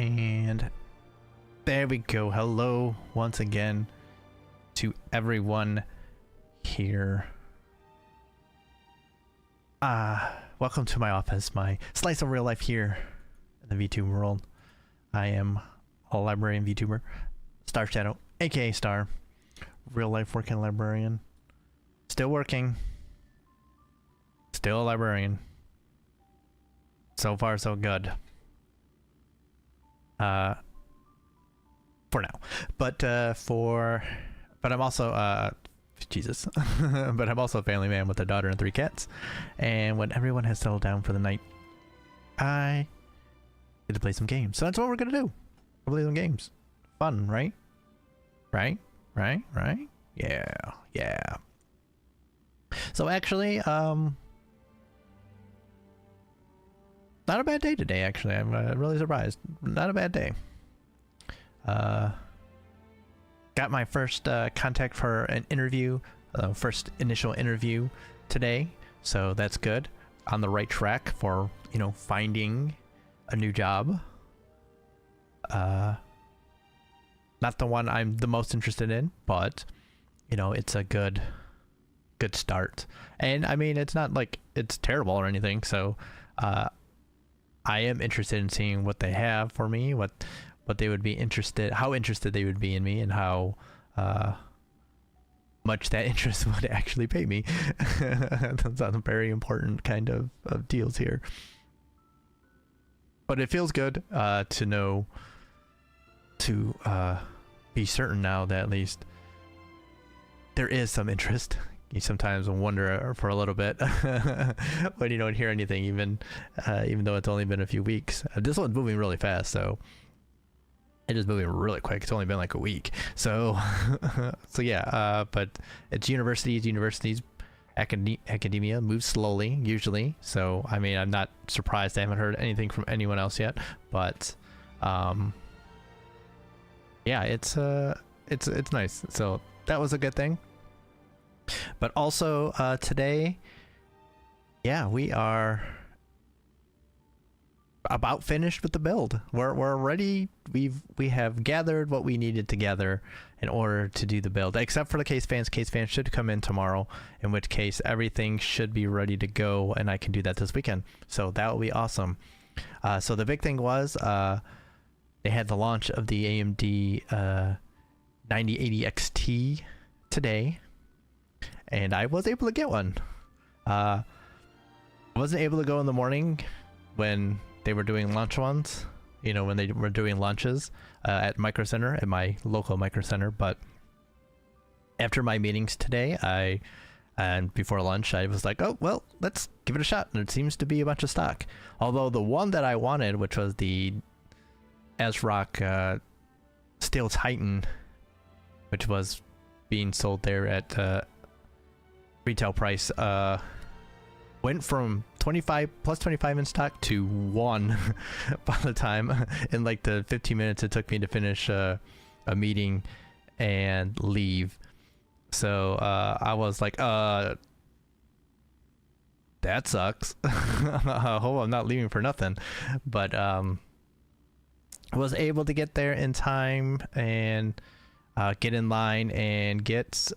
And there we go. Hello once again to everyone here. Welcome to my office, my slice of real life here in the VTuber world. I am a librarian VTuber, Star Shadow, aka Star, real life working librarian. Still working. Still a librarian. So far so good. For now, but I'm also Jesus but I'm also a family man with a daughter and 3 cats, and when everyone has settled down for the night, I get to play some games. So that's what we're gonna do. We'll play some games. Fun, right? Right? Yeah. So actually, not a bad day today, actually. I'm really surprised. Not a bad day. Got my first contact for an interview, first initial interview today, so that's good. On the right track for, you know, finding a new job. Not the one I'm the most interested in, but, you know, it's a good start. And I mean, it's not like it's terrible or anything, so I am interested in seeing what they have for me, what they would be how interested they would be in me, and how much that interest would actually pay me. That's a very important kind of deals here. But it feels good to know, to be certain now that at least there is some interest. You sometimes wonder for a little bit when you don't hear anything, even though it's only been a few weeks. This one's moving really fast, so it is moving really quick. It's only been like a week, so yeah. But it's universities, academia moves slowly usually. So I mean, I'm not surprised I haven't heard anything from anyone else yet. But yeah, it's nice. So that was a good thing. But also today, yeah, we are about finished with the build. We're ready. We have gathered what we needed to gather in order to do the build, except for the case fans. Case fans should come in tomorrow, in which case everything should be ready to go, and I can do that this weekend. So that will be awesome. So the big thing was they had the launch of the AMD 9080 XT today, and I was able to get one. I wasn't able to go in the morning when they were doing launch ones, you know, when they were doing launches at Micro Center, at my local Micro Center. But after my meetings today, and before lunch, I was like, oh, well, let's give it a shot. And it seems to be a bunch of stock. Although the one that I wanted, which was the ASRock Steel Titan, which was being sold there at retail price, went from 25 plus 25 in stock to 1 by the time in like the 15 minutes it took me to finish a meeting and leave. So I was like, that sucks. I hope I'm not leaving for nothing. But was able to get there in time and get in line and get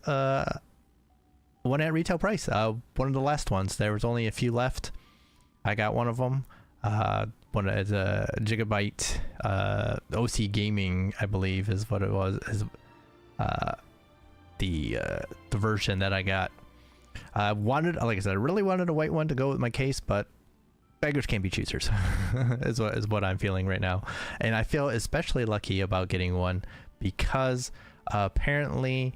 one at retail price. One of the last ones. There was only a few left. I got one of them. One is a Gigabyte OC Gaming, I believe, is what it was. Is the version that I got. I wanted, like I said, I really wanted a white one to go with my case, but beggars can't be choosers. is what I'm feeling right now, and I feel especially lucky about getting one because apparently,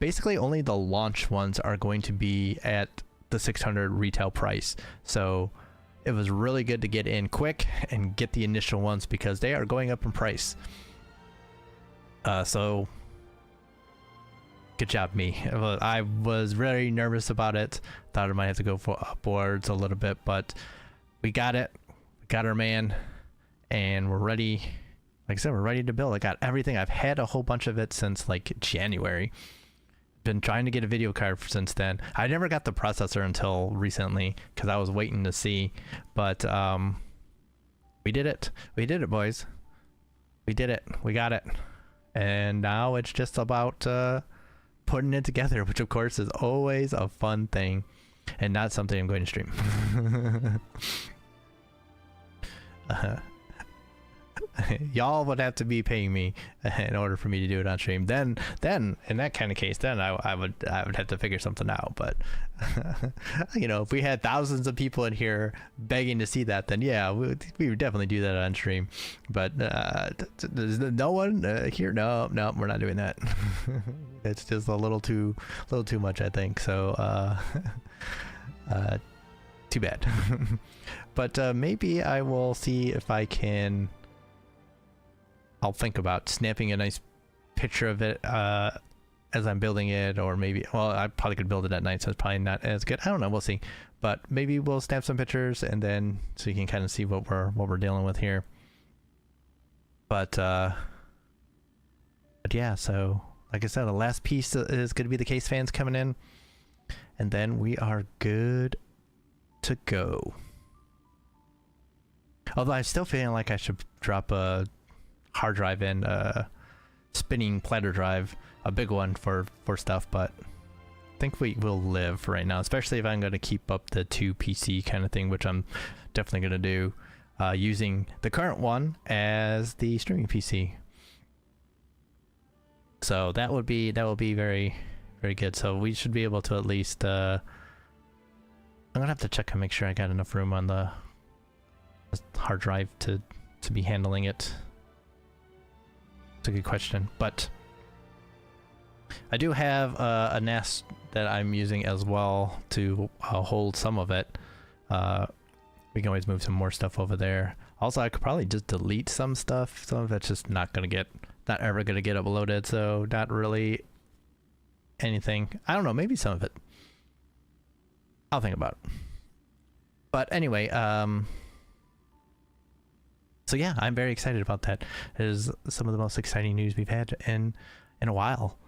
basically only the launch ones are going to be at the 600 retail price. So it was really good to get in quick and get the initial ones because they are going up in price. So good job me. I was very nervous about it. Thought I might have to go for upwards a little bit, but we got it. We got our man, and we're ready. Like I said, we're ready to build. I got everything. I've had a whole bunch of it since like January. Been trying to get a video card since then. I never got the processor until recently because I was waiting to see, but We did it. We did it, boys. We did it. We got it. And now it's just about putting it together, which of course is always a fun thing and not something I'm going to stream. Y'all would have to be paying me in order for me to do it on stream. Then in that kind of case, then I would have to figure something out. But you know, if we had thousands of people in here begging to see that, then yeah, we would definitely do that on stream. But there's no one here. No, we're not doing that. It's just a little too much, I think. So too bad. But maybe I will see if I can. I'll think about snapping a nice picture of it as I'm building it, or maybe, well, I probably could build it at night, so it's probably not as good. I don't know, we'll see. But maybe we'll snap some pictures, and then so you can kind of see what we're dealing with here. But yeah, so like I said, the last piece is going to be the case fans coming in, and then we are good to go. Although I'm still feeling like I should drop a hard drive in, spinning platter drive, a big one for stuff, but I think we will live right now, especially if I'm going to keep up the 2 PC kind of thing, which I'm definitely going to do, using the current one as the streaming PC. So that will be very, very good. So we should be able to at least I'm gonna have to check and make sure I got enough room on the hard drive to be handling it. It's a good question, but I do have a NAS that I'm using as well to hold some of it. We can always move some more stuff over there. Also, I could probably just delete some stuff. Some of it's just not ever gonna get uploaded, so not really anything. I don't know, maybe some of it. I'll think about it. But anyway, so yeah, I'm very excited about that. It is some of the most exciting news we've had in a while.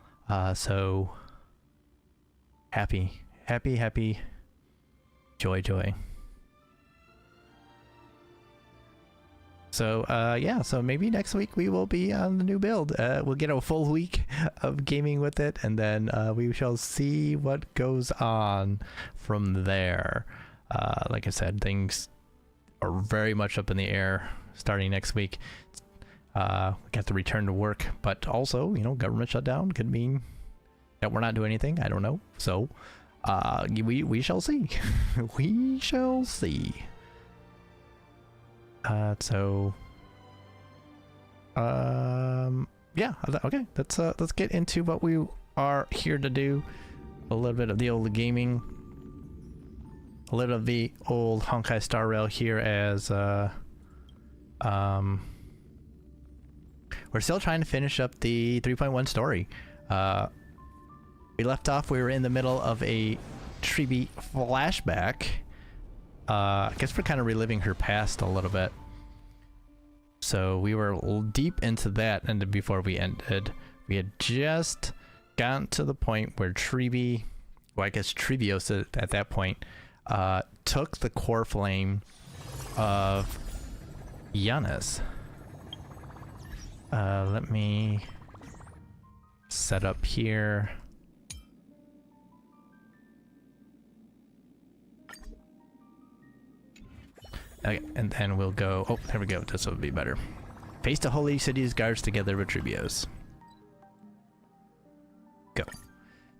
So happy, joy. So yeah, so maybe next week we will be on the new build. We'll get a full week of gaming with it, and then we shall see what goes on from there. Like I said, things are very much up in the air starting next week. We got the return to work, but also, you know, government shutdown could mean that we're not doing anything. I don't know. So we shall see. We shall see. So yeah, okay, let's get into what we are here to do. A little bit of the old gaming, a little of the old Honkai Star Rail here, as we're still trying to finish up the 3.1 story. We left off, we were in the middle of a Tribbie flashback. I guess we're kind of reliving her past a little bit. So we were deep into that, and before we ended, we had just gotten to the point where Tribbie, well, I guess Tribbios at that point, took the core flame of Giannis. Let me set up here. Okay, and then we'll go. Oh, there we go. This will be better. Face the holy city's guards together with Tribbios. Go.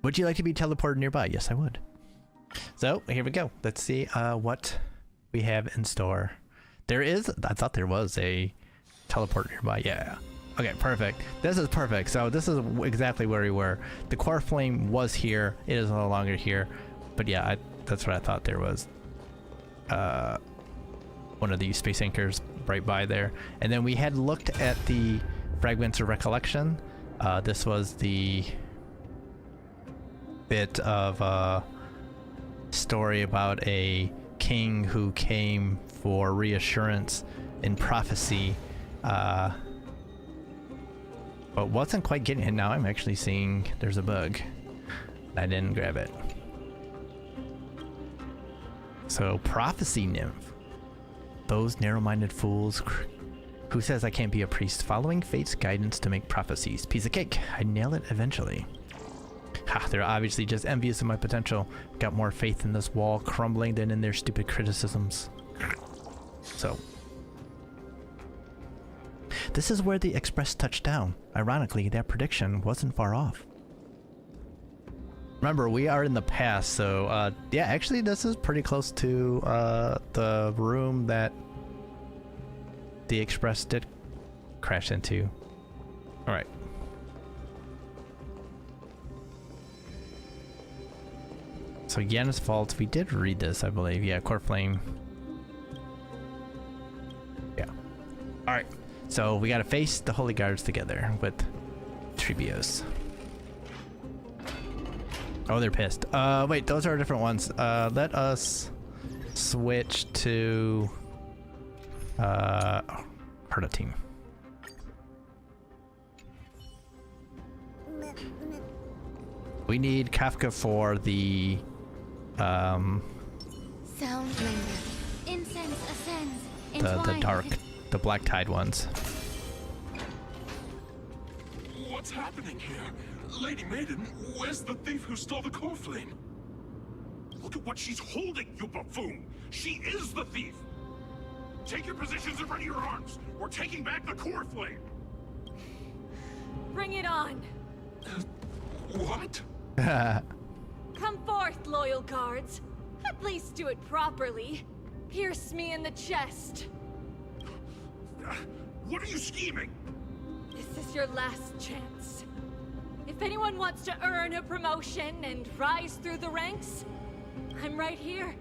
Would you like to be teleported nearby? Yes, I would. So here we go. Let's see what we have in store. There is. I thought there was a teleport nearby. Yeah. Okay, perfect. This is perfect. So this is exactly where we were. The core flame was here. It is no longer here. But yeah, that's what I thought there was. One of these space anchors right by there. And then we had looked at the fragments of recollection. This was the bit of story about a king who came for reassurance in prophecy, but wasn't quite getting it. Now I'm actually seeing there's a bug. I didn't grab it. So prophecy nymph. Those narrow-minded fools. Who says I can't be a priest? Following fate's guidance to make prophecies. Piece of cake. I'd nail it eventually. Ha, they're obviously just envious of my potential. Got more faith in this wall crumbling than in their stupid criticisms. So. This is where the Express touched down. Ironically, that prediction wasn't far off. Remember, we are in the past, so yeah, actually this is pretty close to the room that the Express did crash into. Alright. So Yenna's fault, we did read this, I believe. Yeah, Core Flame. Yeah. Alright. So we gotta face the Holy Guards together with Tribbios. Oh, they're pissed. Wait, those are different ones. Let us switch to Herda team. We need Kafka for the sound linger. Incense ascends. the dark, the Black Tide ones. What's happening here? Lady Maiden, where's the thief who stole the core flame? Look at what she's holding, you buffoon! She is the thief! Take your positions in front of your arms! We're taking back the core flame! Bring it on! What? Come forth, loyal guards. At least do it properly. Pierce me in the chest. What are you scheming? This is your last chance. If anyone wants to earn a promotion and rise through the ranks, I'm right here.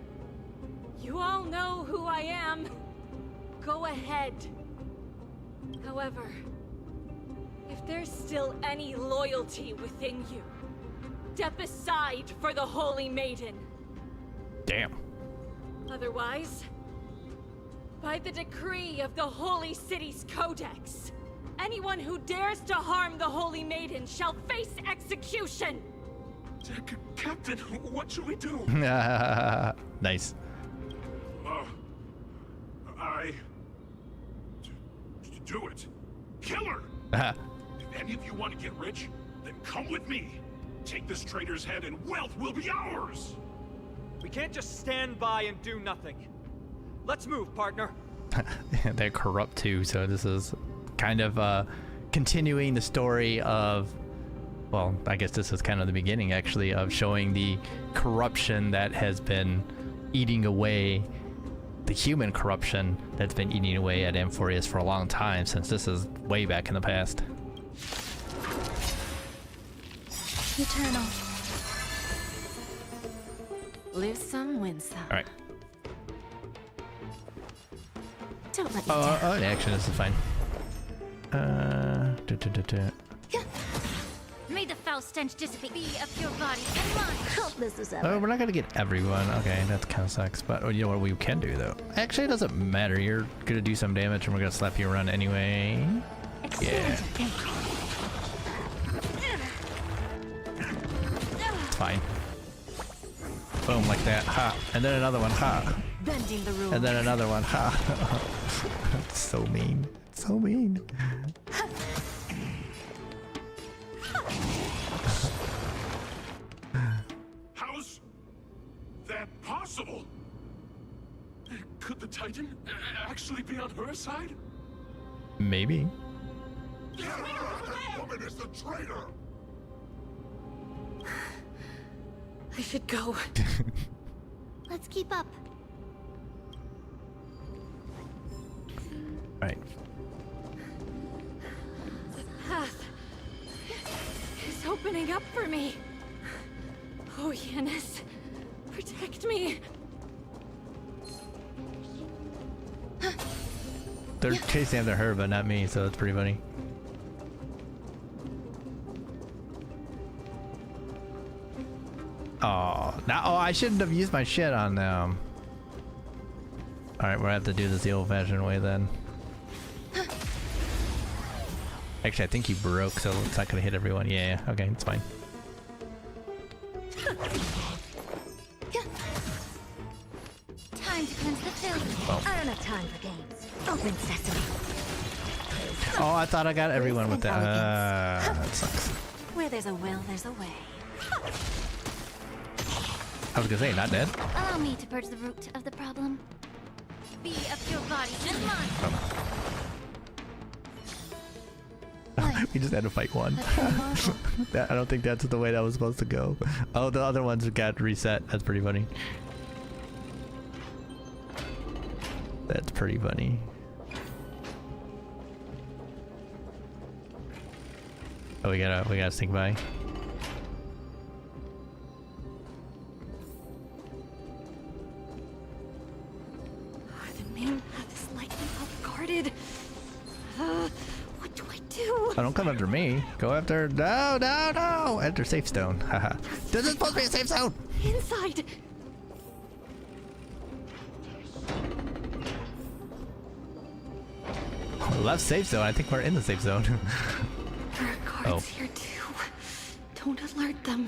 You all know who I am. Go ahead. However, if there's still any loyalty within you, step aside for the Holy Maiden. Damn. Otherwise, by the decree of the Holy City's Codex, anyone who dares to harm the Holy Maiden shall face execution! Captain, what should we do? Nice. Do it. Kill her! If any of you want to get rich, then come with me. Take this traitor's head and wealth will be ours! We can't just stand by and do nothing. Let's move, partner. They're corrupt too, so this is kind of continuing the story of, well, I guess this is kind of the beginning actually of showing the corruption that has been eating away, the human corruption that's been eating away at Amphoreus for a long time, since this is way back in the past. Eternal. Live some, win some. All right. Don't let me down. Oh, action, this is fine. May the foul stench dissipate be of your body and mind. Helpless as ever. Oh, we're not gonna get everyone. Okay, that kind of sucks. But you know what we can do though? Actually, it doesn't matter. You're gonna do some damage, and we're gonna slap you around anyway. Yeah. It's fine. Boom, like that. Ha. And then another one. Ha. Bending the rules. And then another one. Ha. It's so mean. So mean. How's that possible? Could the Titan actually be on her side? Maybe. That woman is the traitor! I should go. Let's keep up. Right. The path is opening up for me. Oh, Yennis, protect me. They're chasing after her, but not me, so that's pretty funny. Oh, now, oh, I shouldn't have used my shit on them. Alright, we're gonna have to do this the old-fashioned way then. Actually, I think he broke, so it's not gonna hit everyone. Yeah, okay, it's fine. Time to cleanse the filth. Oh. I don't have time for Oh, I thought I got everyone with that. That sucks. Where there's a will, there's a way. I was gonna say, not dead. Allow me to purge the root of the problem. Be a pure body and mind. We just had to fight one. I don't think that's the way that was supposed to go. Oh, the other ones got reset. That's pretty funny. That's pretty funny. Oh, we gotta sneak by. The main path is likely well guarded. What do I do? Oh, don't come after me. Go after... No, no, no! Enter safe zone. Haha. This is supposed to be a safe zone! Inside. Left safe zone. I think we're in the safe zone. There are guards here too. Don't alert them.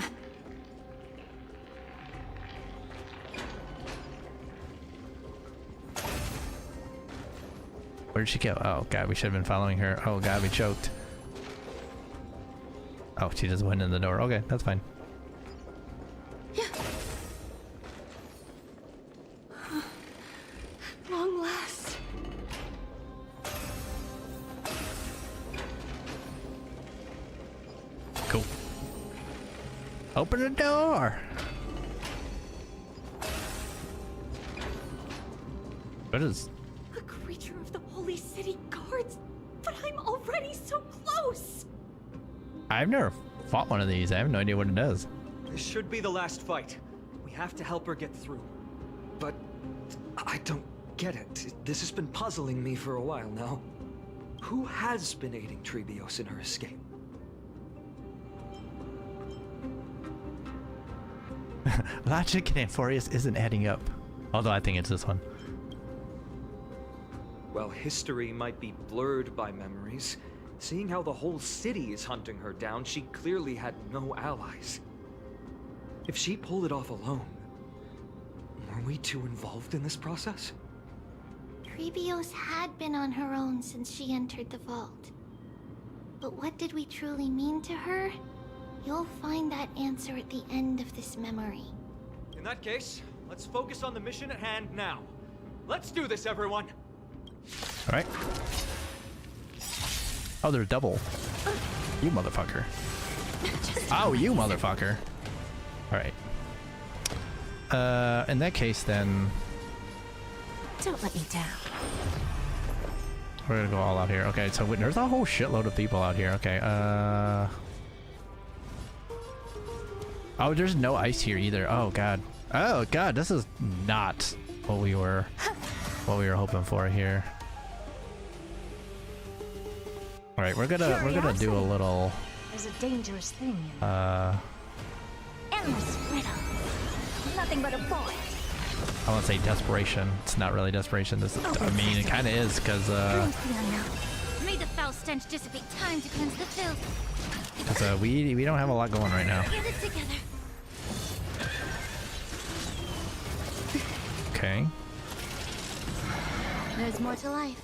Where did she go? Oh god, we should have been following her. Oh god, we choked. Oh, she just went in the door. Okay, that's fine. Yeah. Long last. Cool. Open the door. What is... A creature of the Holy City guards. But I'm already so close. I've never fought one of these. I have no idea what it does. This should be the last fight. We have to help her get through. But I don't get it. This has been puzzling me for a while now. Who has been aiding Tribbios in her escape? Logic in Amphoreus isn't adding up. Although I think it's this one. While history might be blurred by memories, seeing how the whole city is hunting her down, she clearly had no allies. If she pulled it off alone, were we too involved in this process? Tribbios had been on her own since she entered the vault. But what did we truly mean to her? You'll find that answer at the end of this memory. In that case, let's focus on the mission at hand now. Let's do this, everyone! Alright. Oh, there's double. You motherfucker. Oh, you motherfucker. Alright. In that case then... Don't let me down. We're gonna go all out here. Okay, so there's a whole shitload of people out here. Okay, oh, there's no ice here either. Oh god. Oh god, this is not what we were hoping for here. All right, we're gonna do a little. There's a dangerous thing. Endless riddle. Nothing but a point. I want to say desperation. It's not really desperation. This is, I mean, it kind of is because May the foul stench dissipate. Time to cleanse the filth. because we don't have a lot going right now. Get it together. Okay. There's more to life.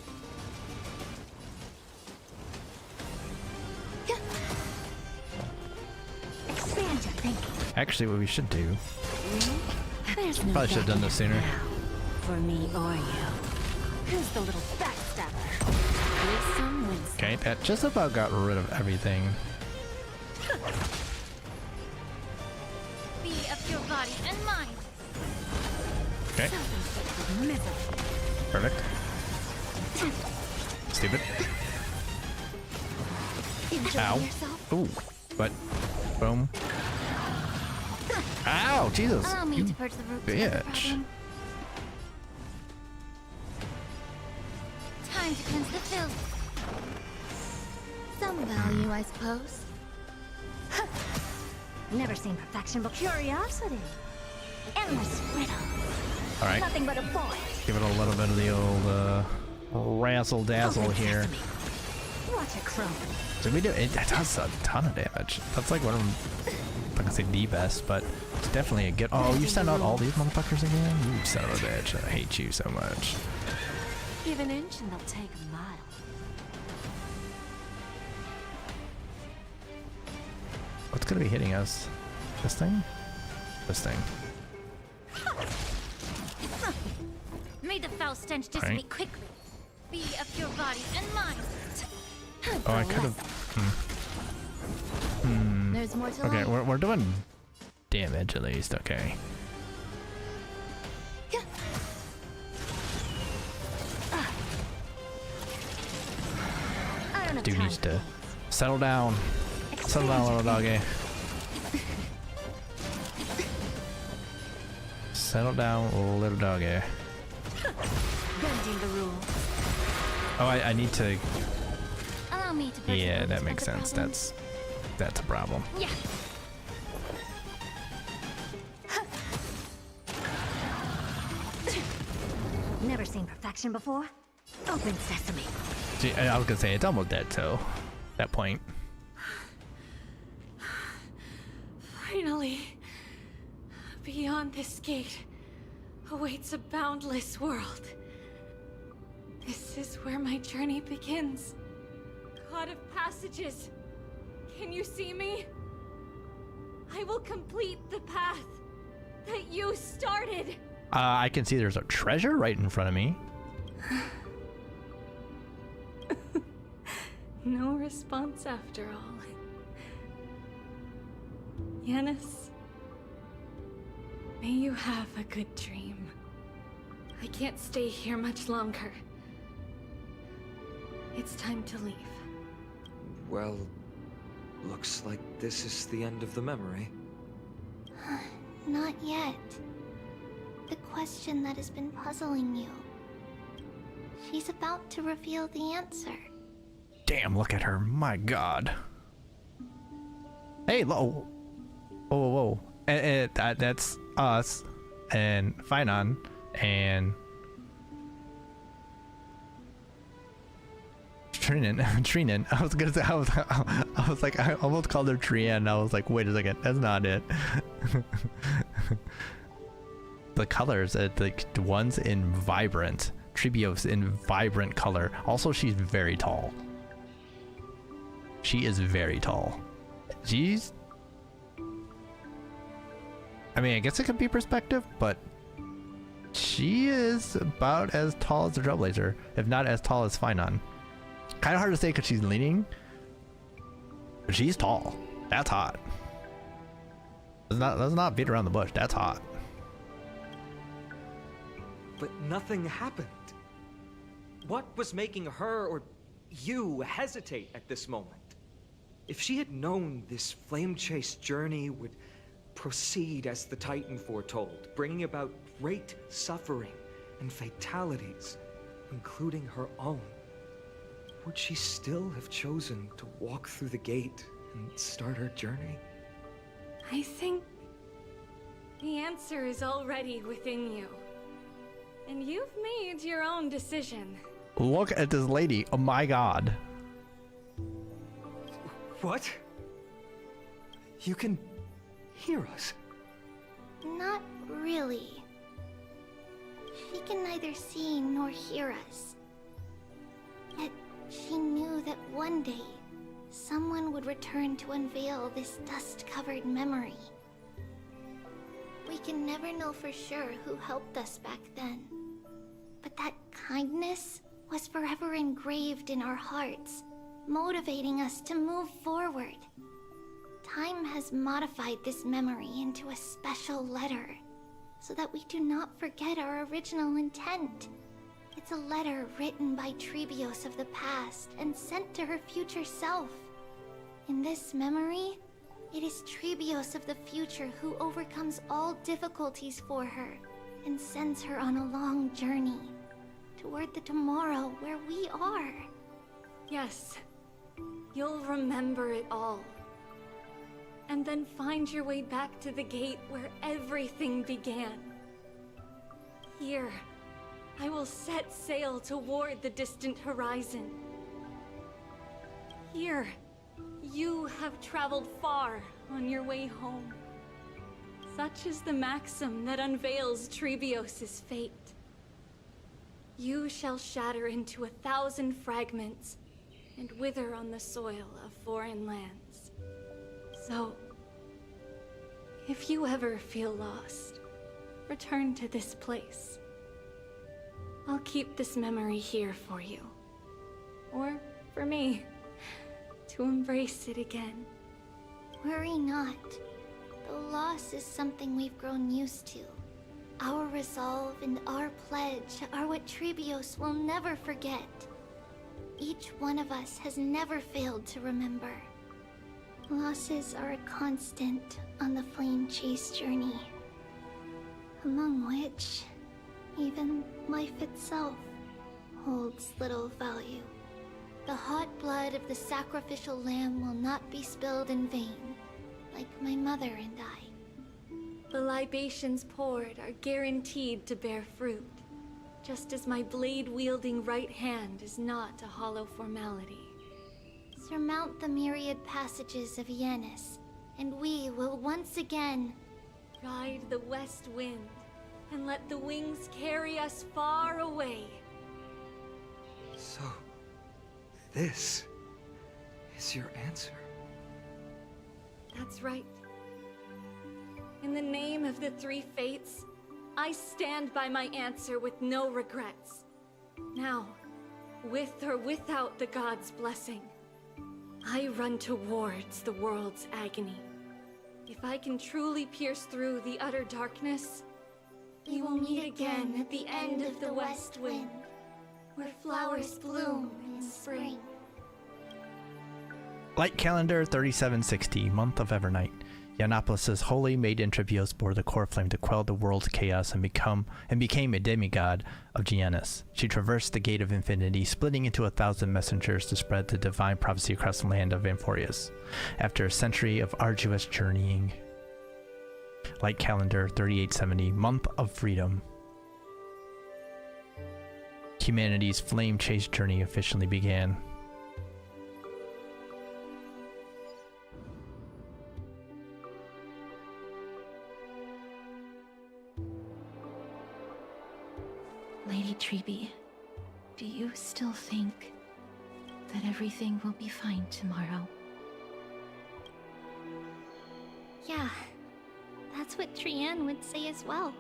Expand your thinking. Actually, what we should do. There's no Probably should have done this sooner. for me or you. Who's the little backstabber? With some wisdom. Okay, that just about got rid of everything. Be of your body and mind. Okay. Perfect. Stupid. Enjoy Ow. yourself. Ooh. But. Boom. Ow, Jesus. Allow me You to purge the root of the bitch. problem. Time to cleanse the filth. Some value, I suppose. Never seen perfection, but curiosity. Endless riddle. All right. Nothing but a boy. Give it a little bit of the old razzle dazzle here. Watch it crumble. Did we do it? That does a ton of damage. That's like one of them. I'm not gonna say the best, but it's definitely a good. Oh, you sent out all these motherfuckers again? You son of a bitch. I hate you so much. Give an inch and they'll take a mile. What's gonna be hitting us? This thing? This thing. May the foul stench dissipate quickly. Be of your body and mind. Oh, I could have. There's more to Okay, life. we're doing damage at least. Okay. I don't have Dude time needs for to that. settle down. Settle down, little doggy. Settle down, little doggy. Bending the rules. Oh, I need to. Allow me to Yeah, personally that makes discuss sense. the problem. That's a problem. Yeah. Never seen perfection before? Open sesame. See, I was gonna say it's almost dead, so that point. Finally, beyond this gate awaits a boundless world. This is where my journey begins. God of passages, can you see me? I will complete the path that you started. I can see there's a treasure right in front of me. No response after all. Yanis, may you have a good dream. I can't stay here much longer. It's time to leave. Well, looks like this is the end of the memory. Not yet. The question that has been puzzling you. She's about to reveal the answer. Damn, look at her. My god. Hey, whoa. Whoa. That's us and Finon and Trinan. I was gonna say, I was like, I almost called her Trian. I was like, wait a second, that's not it. The colors, the one's in vibrant. Tribbie's in vibrant color. Also, she's very tall. She is very tall. She's... I mean, I guess it could be perspective, but she is about as tall as the Trailblazer, if not as tall as Finon. Kind of hard to say because she's leaning, but she's tall. That's hot. Let's not beat around the bush. That's hot. But nothing happened. What was making her or you hesitate at this moment? If she had known this flame chase journey would proceed as the Titan foretold, bringing about great suffering and fatalities, including her own, would she still have chosen to walk through the gate and start her journey? I think the answer is already within you. And you've made your own decision. Look at this lady. Oh my god. What? You can hear us? Not really. She can neither see nor hear us. Yet she knew that one day, someone would return to unveil this dust-covered memory. We can never know for sure who helped us back then. But that kindness was forever engraved in our hearts, motivating us to move forward. Time has modified this memory into a special letter, so that we do not forget our original intent. It's a letter written by Tribbie of the past and sent to her future self. In this memory, it is Tribbie of the future who overcomes all difficulties for her and sends her on a long journey toward the tomorrow where we are. Yes, you'll remember it all. And then find your way back to the gate where everything began. Here, I will set sail toward the distant horizon. Here, you have traveled far on your way home. Such is the maxim that unveils Tribbios' fate. You shall shatter into 1,000 fragments and wither on the soil of foreign lands. So, If you ever feel lost, return to this place. I'll keep this memory here for you. Or for me, to embrace it again. Worry not. The loss is something we've grown used to. Our resolve and our pledge are what Tribbios will never forget. Each one of us has never failed to remember. Losses are a constant on the flame chase journey, among which even life itself holds little value. The hot blood of the sacrificial lamb will not be spilled in vain, like my mother and I. The libations poured are guaranteed to bear fruit, just as my blade-wielding right hand is not a hollow formality. Surmount the myriad passages of Yanis, and we will once again ride the west wind and let the wings carry us far away. So, this is your answer? That's right. In the name of the three fates, I stand by my answer with no regrets. Now, with or without the gods' blessing, I run towards the world's agony. If I can truly pierce through the utter darkness, we will meet again at the end of the west wind, where flowers bloom in spring. Light calendar 3760, month of Evernight. Yiannopoulos' holy maiden Tribbios bore the core flame to quell the world's chaos and became a demigod of Giennis. She traversed the gate of infinity, splitting into 1,000 messengers to spread the divine prophecy across the land of Amphoreus. After a century of arduous journeying. Light calendar 3870, month of freedom. Humanity's flame chase journey officially began. Lady Tribbie, do you still think that everything will be fine tomorrow? Yeah, that's what Trianne would say as well.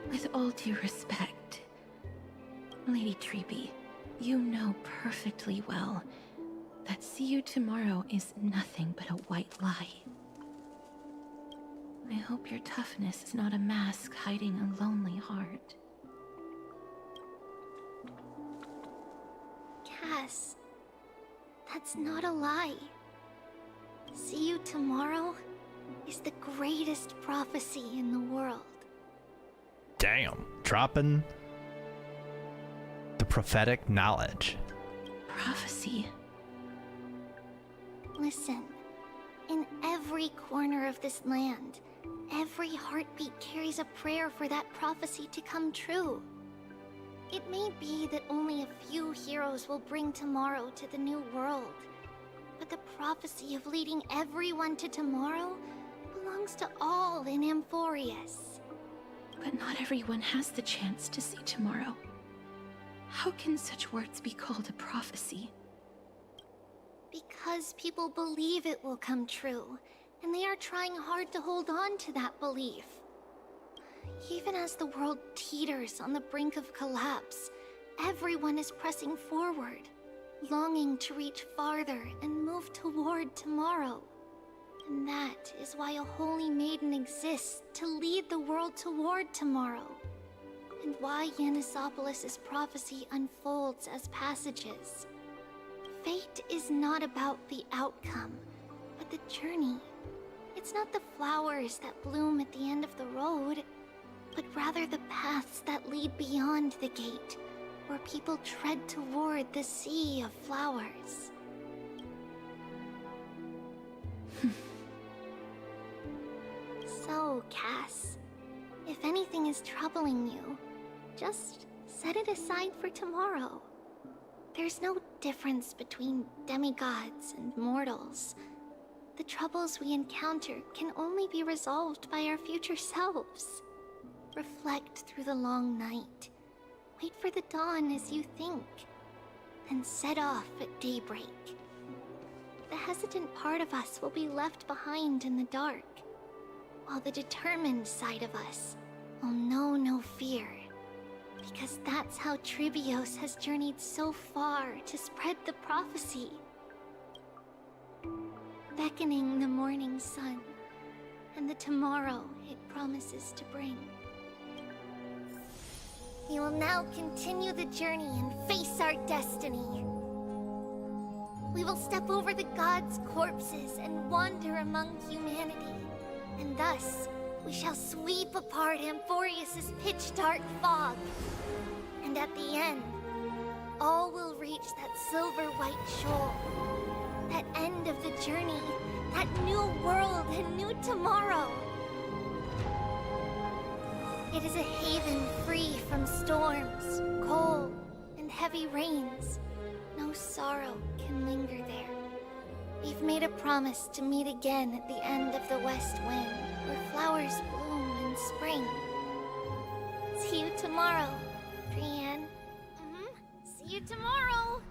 With all due respect, Lady Tribbie, you know perfectly well that see you tomorrow is nothing but a white lie. I hope your toughness is not a mask hiding a lonely heart. Cass, that's not a lie. See you tomorrow is the greatest prophecy in the world. Damn, dropping the prophetic knowledge. Prophecy? Listen, in every corner of this land, every heartbeat carries a prayer for that prophecy to come true. It may be that only a few heroes will bring tomorrow to the new world, but the prophecy of leading everyone to tomorrow belongs to all in Amphoreus. But not everyone has the chance to see tomorrow. How can such words be called a prophecy? Because people believe it will come true, and they are trying hard to hold on to that belief. Even as the world teeters on the brink of collapse, everyone is pressing forward, longing to reach farther and move toward tomorrow. And that is why a holy maiden exists to lead the world toward tomorrow. And why Yiannopoulos' prophecy unfolds as passages. Fate is not about the outcome, but the journey. It's not the flowers that bloom at the end of the road, but rather the paths that lead beyond the gate, where people tread toward the sea of flowers. So, Cass, if anything is troubling you, just set it aside for tomorrow. There's no difference between demigods and mortals. The troubles we encounter can only be resolved by our future selves. Reflect through the long night. Wait for the dawn as you think. Then set off at daybreak. the hesitant part of us will be left behind in the dark, while the determined side of us will know no fear. Because that's how Tribbios has journeyed so far to spread the prophecy. Beckoning the morning sun, and the tomorrow it promises to bring. We will now continue the journey and face our destiny. We will step over the gods' corpses and wander among humanity, and thus we shall sweep apart Amphoreus' pitch-dark fog. And at the end, all will reach that silver-white shoal. That end of the journey, that new world and new tomorrow. It is a haven free from storms, cold, and heavy rains. No sorrow can linger there. We've made a promise to meet again at the end of the west wind, where flowers bloom in spring. See you tomorrow, Brienne. See you tomorrow.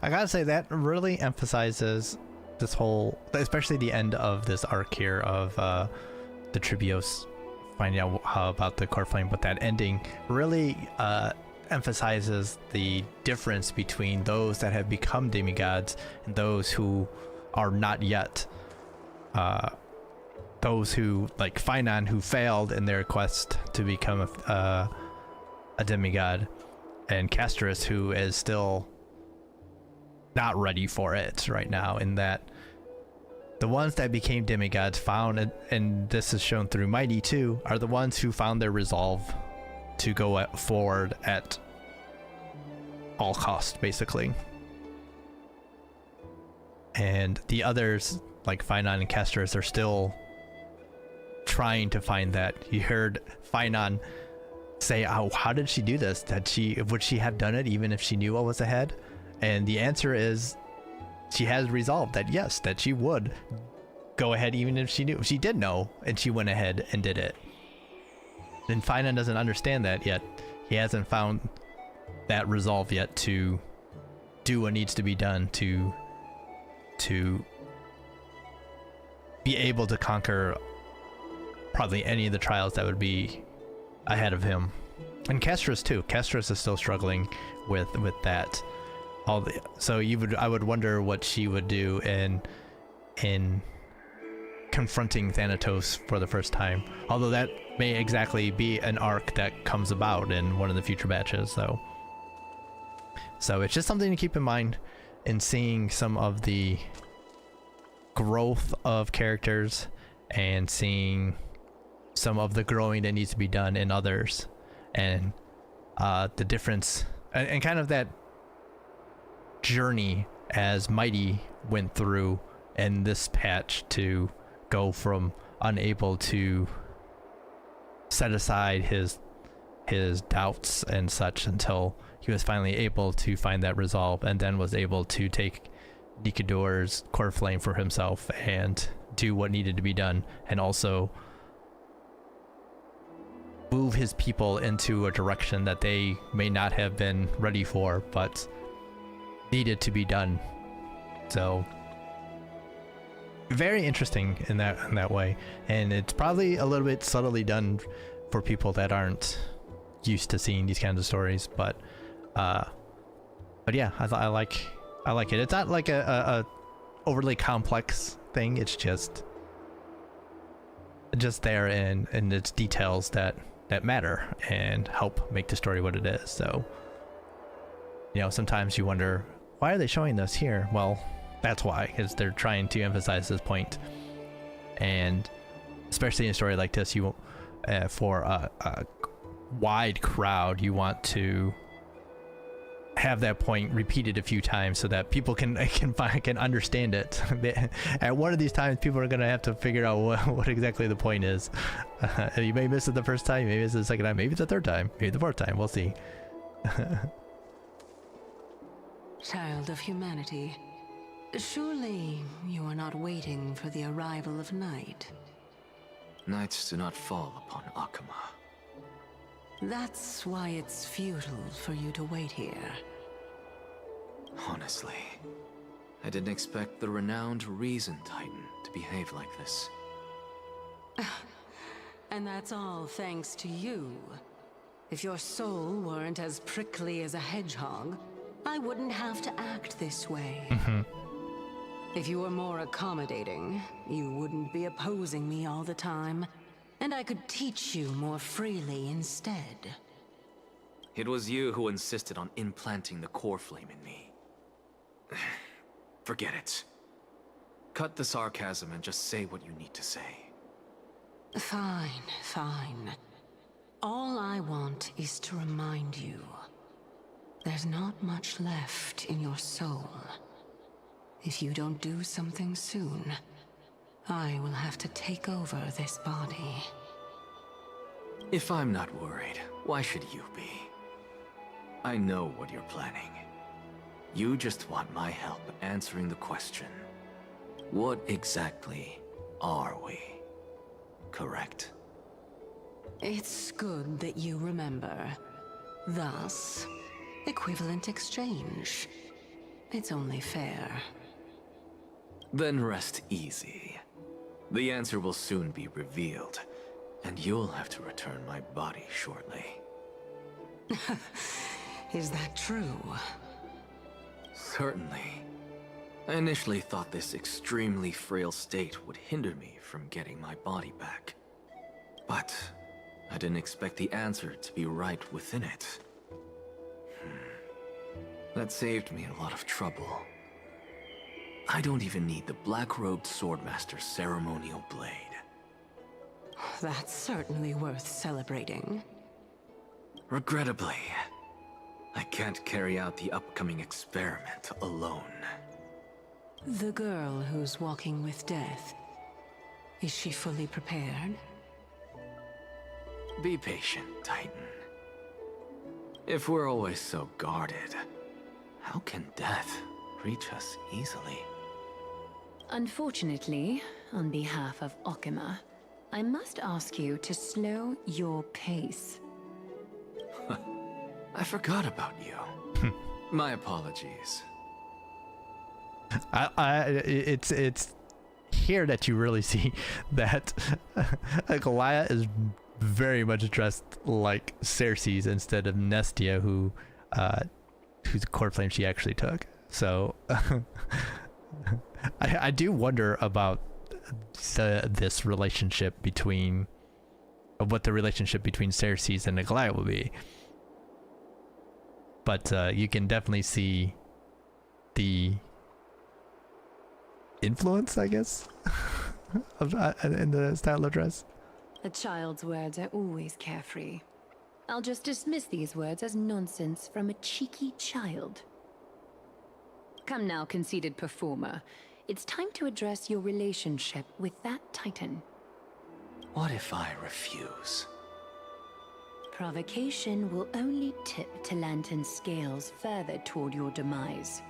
I gotta say, that really emphasizes this whole, especially the end of this arc here of the Tribbios finding out how about the core flame, but that ending really emphasizes the difference between those that have become demigods and those who are not yet. Those who, like Finon, who failed in their quest to become a demigod, and Casterus, who is still not ready for it right now, in that the ones that became demigods found, and this is shown through Mighty too, are the ones who found their resolve to go forward at all cost, basically. And the others, like Finon and Casterus, are still trying to find that. You heard Finon say, "Oh, how did she do this? Would she have done it even if she knew what was ahead?" And the answer is, she has resolved that yes, that she would go ahead even if she knew. She did know, and she went ahead and did it. And Finon doesn't understand that yet. He hasn't found that resolve yet to do what needs to be done to be able to conquer probably any of the trials that would be ahead of him. And Casterus too. Casterus is still struggling with that. So I would wonder what she would do in confronting Thanatos for the first time. Although that may exactly be an arc that comes about in one of the future batches. So it's just something to keep in mind in seeing some of the growth of characters and seeing some of the growing that needs to be done in others, and the difference and kind of that journey as Mighty went through in this patch to go from unable to set aside his doubts and such until he was finally able to find that resolve, and then was able to take Nikador's core flame for himself and do what needed to be done, and also move his people into a direction that they may not have been ready for, but needed to be done. So very interesting in that way, and it's probably a little bit subtly done for people that aren't used to seeing these kinds of stories, but yeah, I like it. It's not like a overly complex thing. It's just there in its details that matter and help make the story what it is. So, you know, sometimes you wonder, why are they showing this here? Well, that's why, because they're trying to emphasize this point. And especially in a story like this, you for a wide crowd, you want to have that point repeated a few times so that people can understand it. At one of these times, people are gonna have to figure out what exactly the point is. You may miss it the first time, you may miss it the second time, maybe it's the third time, maybe the fourth time. We'll see. Child of humanity, surely you are not waiting for the arrival of night. Nights do not fall upon Akama. That's why it's futile for you to wait here. Honestly, I didn't expect the renowned Reason Titan to behave like this. And that's all thanks to you. If your soul weren't as prickly as a hedgehog, I wouldn't have to act this way. If you were more accommodating, you wouldn't be opposing me all the time, and I could teach you more freely instead. It was you who insisted on implanting the core flame in me. Forget it. Cut the sarcasm and just say what you need to say. Fine, fine. All I want is to remind you. There's not much left in your soul. If you don't do something soon, I will have to take over this body. If I'm not worried, why should you be? I know what you're planning. You just want my help answering the question. What exactly are we? Correct? It's good that you remember. Thus, equivalent exchange. It's only fair. Then rest easy. The answer will soon be revealed, and you'll have to return my body shortly. Is that true? Certainly. I initially thought this extremely frail state would hinder me from getting my body back. But I didn't expect the answer to be right within it. That saved me a lot of trouble. I don't even need the black-robed Swordmaster's ceremonial blade. That's certainly worth celebrating. Regrettably, I can't carry out the upcoming experiment alone. The girl who's walking with death, is she fully prepared? Be patient, Titan. If we're always so guarded, how can death reach us easily? Unfortunately, on behalf of Okima, I must ask you to slow your pace. I forgot about you. My apologies. It's here that you really see that Goliath is very much dressed like Cersei's instead of Nestia, whose core flame she actually took. So I do wonder about this relationship between what the relationship between Cersei's and Goliath will be. But you can definitely see the influence, I guess, in the style of dress. A child's words are always carefree. I'll just dismiss these words as nonsense from a cheeky child. Come now, conceited performer. It's time to address your relationship with that Titan. What if I refuse? Provocation will only tip Talantan's scales further toward your demise.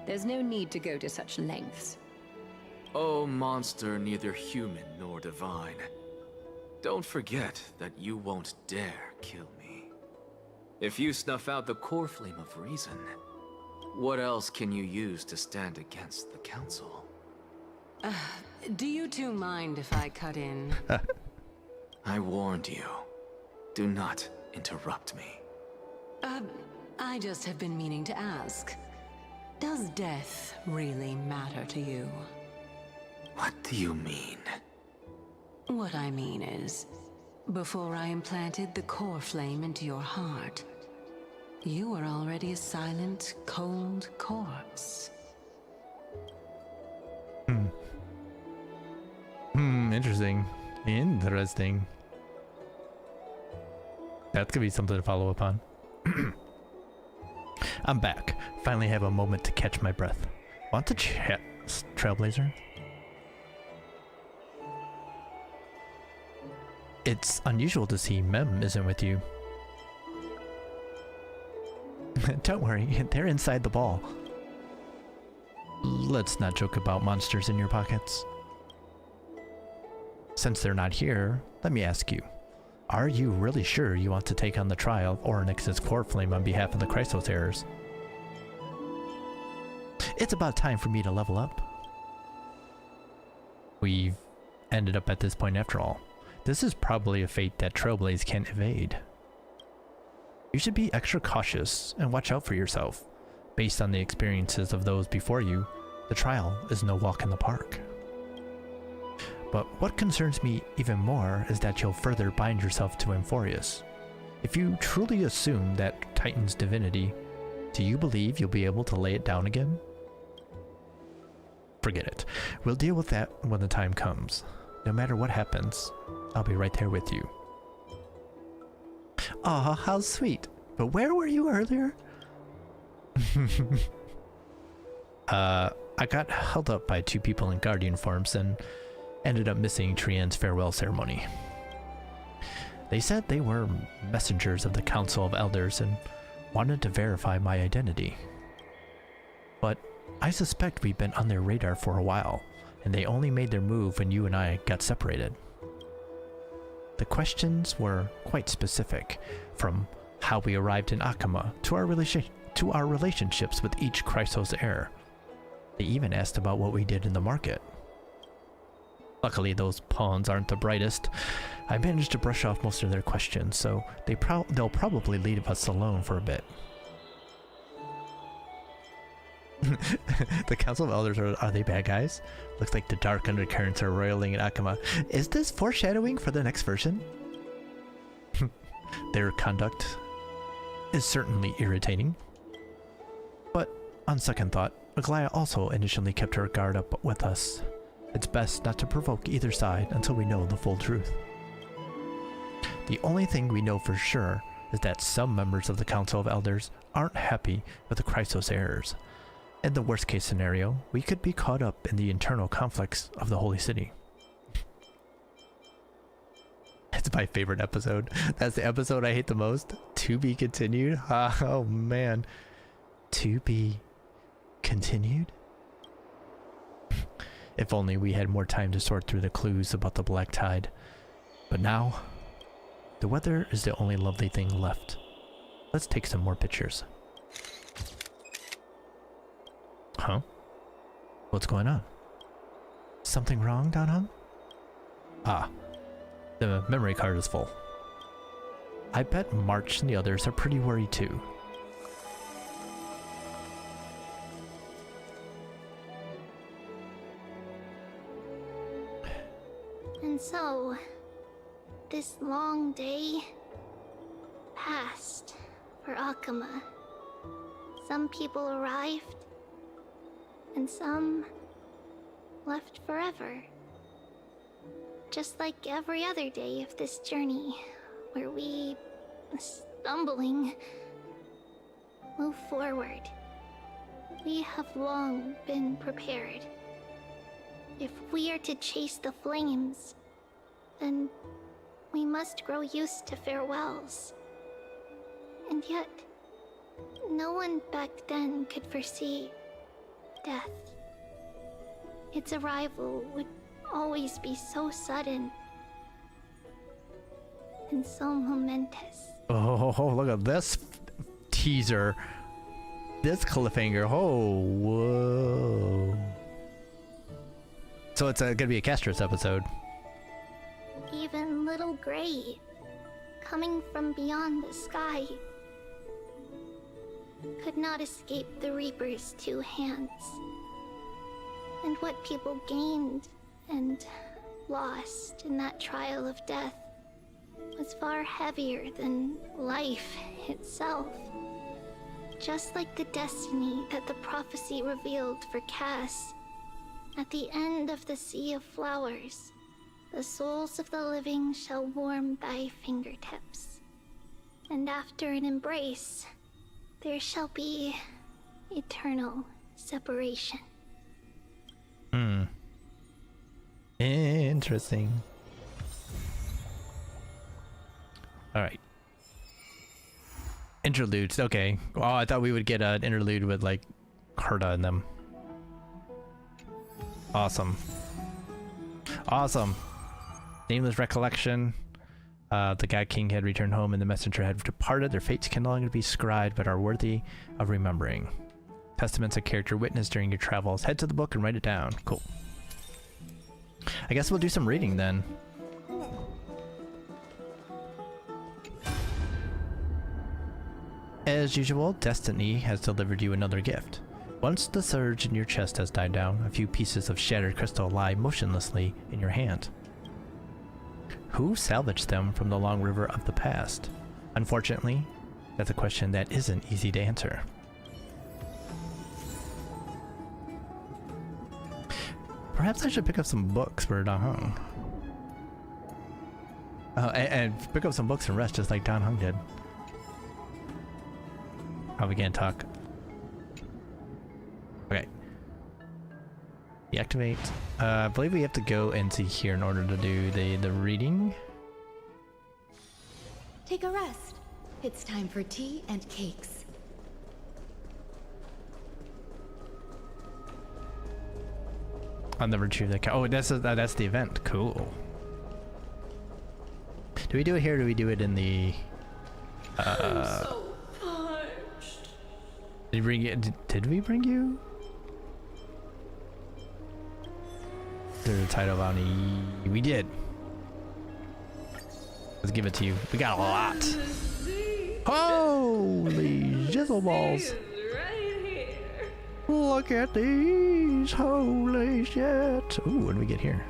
There's no need to go to such lengths. Oh, monster neither human nor divine. Don't forget that you won't dare kill me. If you snuff out the core flame of reason, what else can you use to stand against the council? Do you two mind if I cut in? I warned you. Do not interrupt me. I just have been meaning to ask. Does death really matter to you? What do you mean? What I mean is, before I implanted the core flame into your heart, you were already a silent, cold corpse. Interesting. Interesting. That's gonna be something to follow up on. I'm back. Finally have a moment to catch my breath. Want to chat, Trailblazer? It's unusual to see Mem isn't with you. Don't worry, they're inside the ball. Let's not joke about monsters in your pockets. Since they're not here, let me ask you. Are you really sure you want to take on the trial of Oryx's core flame on behalf of the Chrysos heirs? It's about time for me to level up. We've ended up at this point after all. This is probably a fate that Trailblaze can't evade. You should be extra cautious and watch out for yourself. Based on the experiences of those before you, the trial is no walk in the park. But what concerns me even more is that you'll further bind yourself to Amphoreus. If you truly assume that Titan's divinity, do you believe you'll be able to lay it down again? Forget it. We'll deal with that when the time comes. No matter what happens, I'll be right there with you. Aw, how sweet. But where were you earlier? I got held up by 2 people in guard uniforms and ended up missing Trian's farewell ceremony. They said they were messengers of the Council of Elders and wanted to verify my identity. But I suspect we've been on their radar for a while, and they only made their move when you and I got separated. The questions were quite specific, from how we arrived in Akama to our relationships with each Chrysos heir. They even asked about what we did in the market. Luckily, those pawns aren't the brightest. I managed to brush off most of their questions, so they'll probably leave us alone for a bit. The Council of Elders, are they bad guys? Looks like the dark undercurrents are roiling in Akama. Is this foreshadowing for the next version? Their conduct is certainly irritating. But on second thought, Aglaya also initially kept her guard up with us. It's best not to provoke either side until we know the full truth. The only thing we know for sure is that some members of the Council of Elders aren't happy with the Chrysos heirs. In the worst case scenario, we could be caught up in the internal conflicts of the Holy City. It's my favorite episode. That's the episode I hate the most. To be continued? Oh man. To be continued? If only we had more time to sort through the clues about the Black Tide. But now, the weather is the only lovely thing left. Let's take some more pictures. Huh? What's going on? Something wrong, Danhong? Ah, the memory card is full. I bet March and the others are pretty worried too. And so, this long day passed for Akama. Some people arrived, and some left forever. Just like every other day of this journey, where we, stumbling, move forward. We have long been prepared. If we are to chase the flames, then we must grow used to farewells. And yet, no one back then could foresee death. Its arrival would always be so sudden and so momentous. Oh, look at this teaser. This cliffhanger. Oh, whoa. So it's gonna be a Castros episode. Even little Gray, coming from beyond the sky, could not escape the Reaper's 2 hands. And what people gained and lost in that trial of death was far heavier than life itself. Just like the destiny that the prophecy revealed for Cass. At the end of the Sea of Flowers, the souls of the living shall warm thy fingertips. And after an embrace, there shall be eternal separation. Interesting. Alright. Interludes, okay. Oh, I thought we would get an interlude with, like, Herta and them. Awesome. Awesome. Nameless Recollection. The God King had returned home and the messenger had departed. Their fates can no longer be scribed, but are worthy of remembering. Testaments of character witnessed during your travels. Head to the book and write it down. Cool. I guess we'll do some reading then. As usual, destiny has delivered you another gift. Once the surge in your chest has died down, a few pieces of shattered crystal lie motionlessly in your hand. Who salvaged them from the long river of the past? Unfortunately, that's a question that isn't easy to answer. Perhaps I should pick up some books for Dan Heng. And pick up some books and rest just like Dan Heng did. Oh, we can't talk. Okay. Deactivate. I believe we have to go into here in order to do the reading. Take a rest. It's time for tea and cakes. I'll never retrieve that. Oh, that's the event. Cool. Do we do it here or do we do it in the... I'm so parched. Did we bring you? Did we bring you? There's a title bounty. We did. Let's give it to you. We got a lot. Holy jizzle balls. Look at these. Holy shit. Ooh, what do we get here?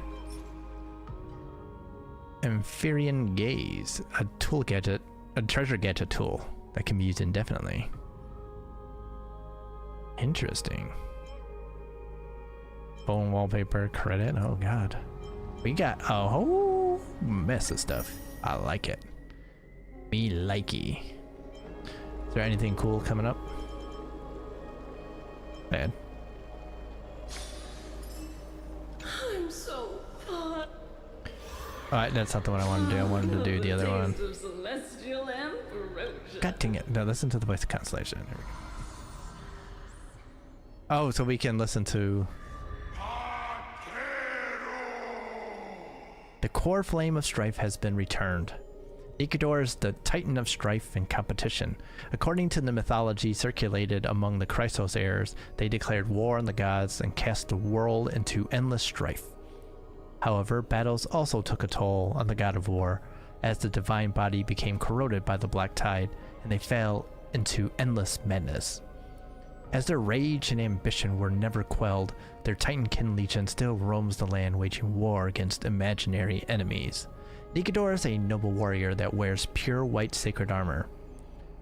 Amphoreus Gaze. A tool gadget. A treasure gadget tool that can be used indefinitely. Interesting. Phone wallpaper, credit. Oh god. We got a whole mess of stuff. I like it. Me likey. Is there anything cool coming up? Bad. I'm so parched. Alright, that's not the one I wanted to do. I wanted to do the other one. God dang it. No, listen to the voice of Constellation. Here we go. Oh, so we can listen to... The core flame of strife has been returned. Nikador is the titan of strife and competition. According to the mythology circulated among the Chrysos heirs, they declared war on the gods and cast the world into endless strife. However, battles also took a toll on the god of war, as the divine body became corroded by the black tide, and they fell into endless madness. As their rage and ambition were never quelled, their Titankin legion still roams the land waging war against imaginary enemies. Nikador is a noble warrior that wears pure white sacred armor.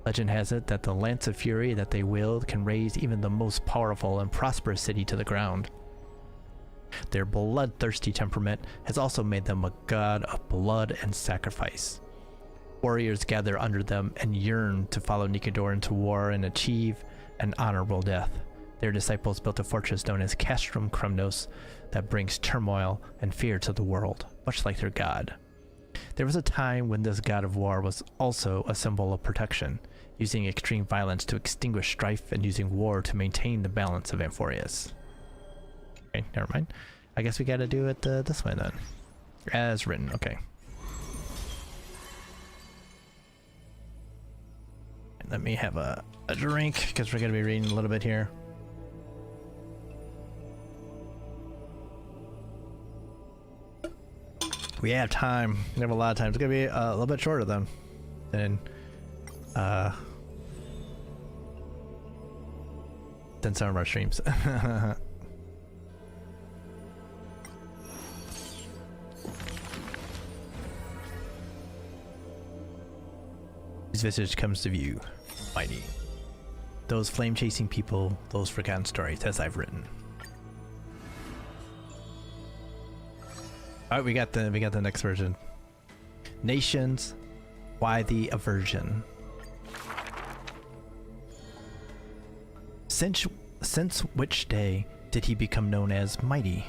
Legend has it that the lance of fury that they wield can raise even the most powerful and prosperous city to the ground. Their bloodthirsty temperament has also made them a god of blood and sacrifice. Warriors gather under them and yearn to follow Nikador into war and achieve an honorable death. Their disciples built a fortress known as Castrum Kremnos that brings turmoil and fear to the world, much like their god. There was a time when this god of war was also a symbol of protection, using extreme violence to extinguish strife and using war to maintain the balance of Amphoreus. Okay, never mind. I guess we gotta do it this way then. As written, okay. Let me have a drink, because we're gonna be reading a little bit here. We have time. We have a lot of time. It's gonna be a little bit shorter then. Than some of our streams. His visage comes to view, mighty. Those flame-chasing people, those forgotten stories, as I've written. All right, we got the next version. Nations, why the aversion? Since which day did he become known as mighty?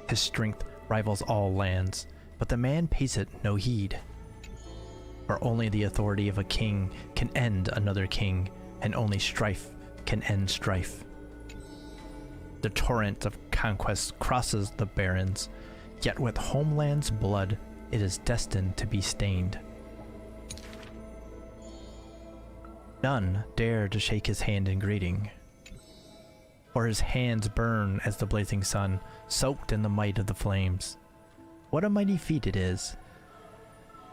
His strength rivals all lands, but the man pays it no heed. For only the authority of a king can end another king, and only strife can end strife. The torrent of conquest crosses the barrens, yet with homeland's blood it is destined to be stained. None dare to shake his hand in greeting, for his hands burn as the blazing sun, soaked in the might of the flames. What a mighty feat it is!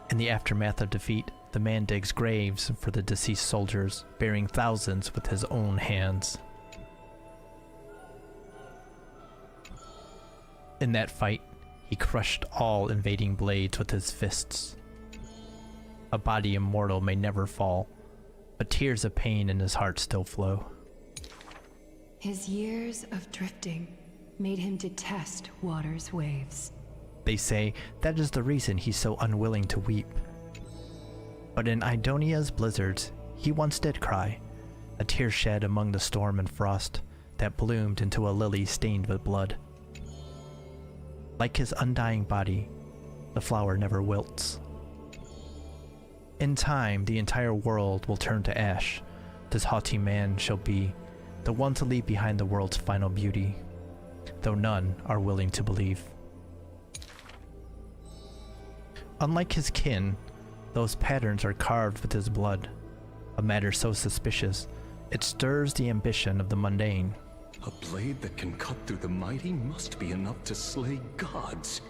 In the aftermath of defeat, the man digs graves for the deceased soldiers, burying thousands with his own hands. In that fight, he crushed all invading blades with his fists. A body immortal may never fall, but tears of pain in his heart still flow. His years of drifting made him detest water's waves. They say that is the reason he's so unwilling to weep. But in Idonia's blizzards, he once did cry, a tear shed among the storm and frost that bloomed into a lily stained with blood. Like his undying body, the flower never wilts. In time, the entire world will turn to ash. This haughty man shall be the one to leave behind the world's final beauty, though none are willing to believe. Unlike his kin, those patterns are carved with his blood, a matter so suspicious, it stirs the ambition of the mundane. A blade that can cut through the mighty must be enough to slay gods.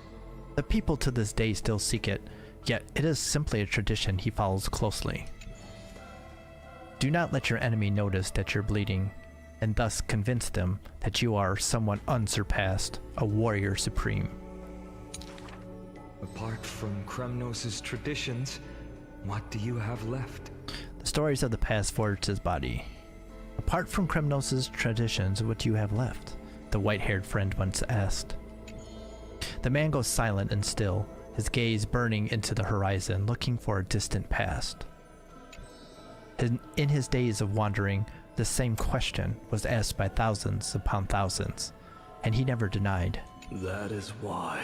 The people to this day still seek it, yet it is simply a tradition he follows closely. Do not let your enemy notice that you're bleeding, and thus convince them that you are someone unsurpassed, a warrior supreme. Apart from Kremnos' traditions, what do you have left? The stories of the past forged his body. Apart from Kremnos' traditions, what do you have left? The white-haired friend once asked. The man goes silent and still, his gaze burning into the horizon, looking for a distant past. In his days of wandering, the same question was asked by thousands upon thousands, and he never denied. That is why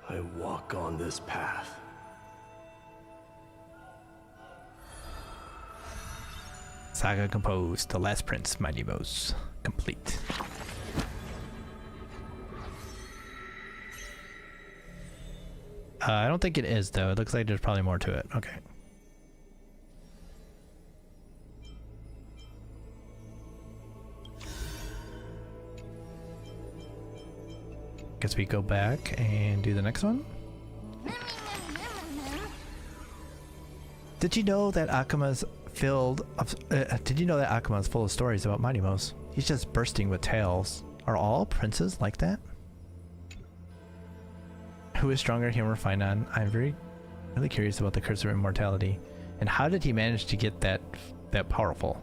I walk on this path. Saga composed, The Last Prince, Mighty Mouse, complete. I don't think it is, though. It looks like there's probably more to it. Okay. Guess we go back and do the next one. Did you know that Akuma's full of stories about Mighty Mouse? He's just bursting with tales. Are all princes like that? Who is stronger, him or Finon? I'm really curious about the Curse of Immortality. And how did he manage to get that powerful?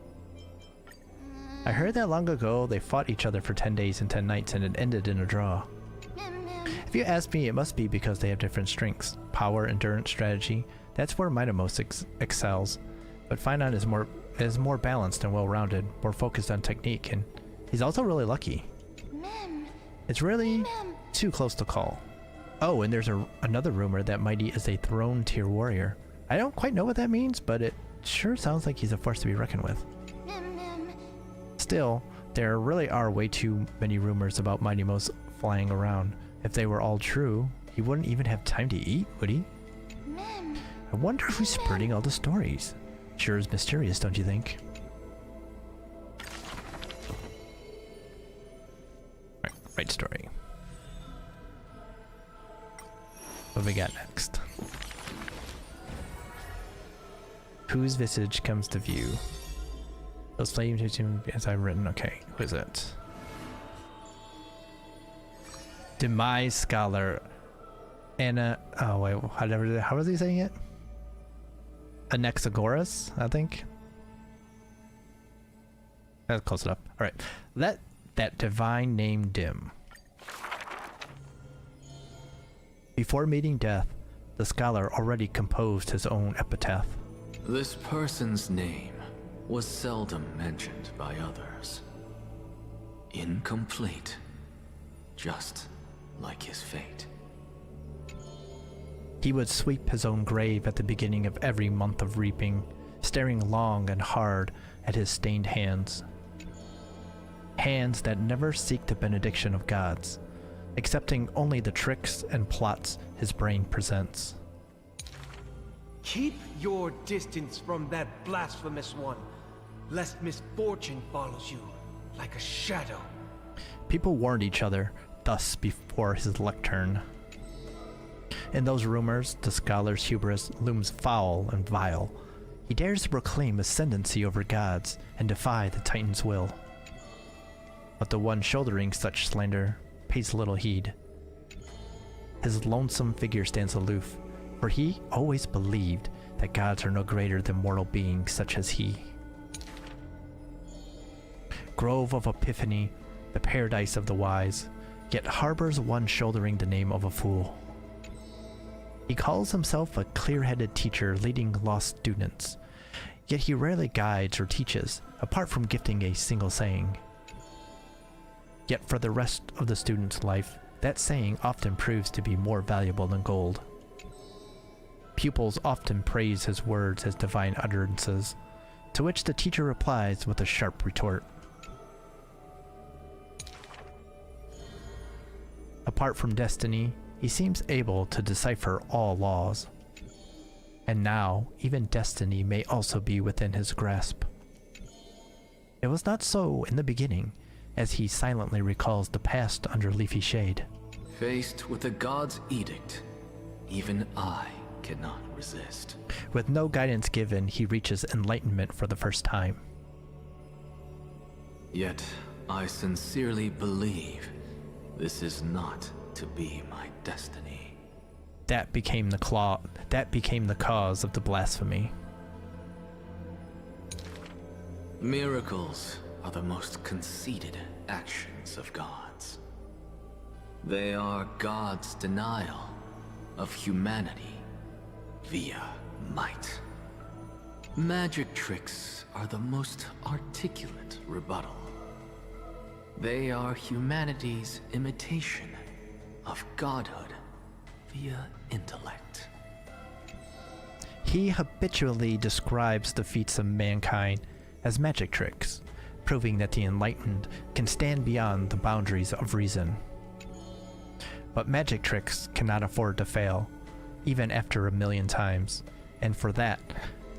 I heard that long ago they fought each other for 10 days and 10 nights and it ended in a draw. If you ask me, it must be because they have different strengths. Power, endurance, strategy. That's where Mighty Mouse excels. But Finon is more balanced and well-rounded, more focused on technique, and he's also really lucky. It's really too close to call. Oh, and there's another rumor that Mighty is a throne tier warrior. I don't quite know what that means, but it sure sounds like he's a force to be reckoned with. Still, there really are way too many rumors about Mighty Mouse flying around. If they were all true, he wouldn't even have time to eat, would he? I wonder who's spreading all the stories. Sure is mysterious, don't you think? Right story. What we got next? Whose visage comes to view? Those flames as I've written. Okay, who is it? Demise Scholar Anna. Oh wait, how was he saying it? Anaxagoras, I think. That's close enough. All right, let that divine name dim. Before meeting death, the scholar already composed his own epitaph. This person's name was seldom mentioned by others. Incomplete, just like his fate. He would sweep his own grave at the beginning of every month of reaping, staring long and hard at his stained hands. Hands that never seek the benediction of gods, accepting only the tricks and plots his brain presents. Keep your distance from that blasphemous one, lest misfortune follows you like a shadow. People warned each other thus before his lectern. In those rumors, the scholar's hubris looms foul and vile. He dares to proclaim ascendancy over gods and defy the Titan's will. But the one shouldering such slander pays little heed. His lonesome figure stands aloof, for he always believed that gods are no greater than mortal beings such as he. Grove of Epiphany, the paradise of the wise, yet harbors one shouldering the name of a fool. He calls himself a clear-headed teacher leading lost students, yet he rarely guides or teaches, apart from gifting a single saying. Yet for the rest of the student's life, that saying often proves to be more valuable than gold. Pupils often praise his words as divine utterances, to which the teacher replies with a sharp retort. Apart from destiny, he seems able to decipher all laws. And now, even destiny may also be within his grasp. It was not so in the beginning, as he silently recalls the past under leafy shade. Faced with a god's edict, even I cannot resist. With no guidance given, he reaches enlightenment for the first time. Yet, I sincerely believe this is not to be my destiny. That became the cause of the blasphemy. Miracles are the most conceited actions of gods. They are God's denial of humanity via might. Magic tricks are the most articulate rebuttal. They are humanity's imitation of godhood via intellect. He habitually describes the feats of mankind as magic tricks, proving that the enlightened can stand beyond the boundaries of reason. But magic tricks cannot afford to fail, even after 1,000,000 times, and for that,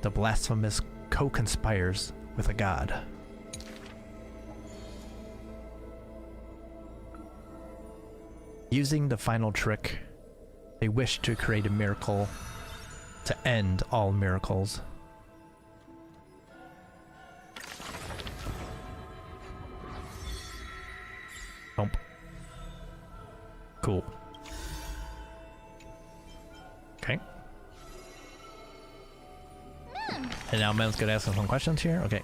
the blasphemous co-conspires with a god. Using the final trick, they wish to create a miracle to end all miracles. Bump. Cool. Okay. And now Mem's gonna ask us some questions here. Okay.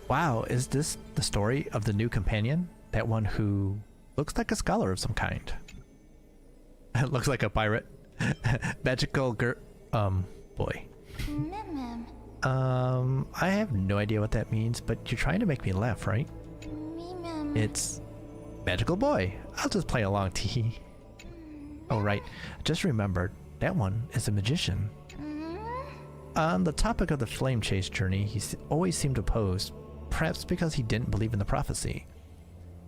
Wow, is this the story of the new companion? That one who looks like a scholar of some kind. Looks like a pirate. Magical boy. I have no idea what that means, but you're trying to make me laugh, right? It's magical boy. I'll just play along, tee. Oh, right. Just remembered, that one is a magician. On the topic of the flame chase journey, he always seemed opposed, perhaps because he didn't believe in the prophecy.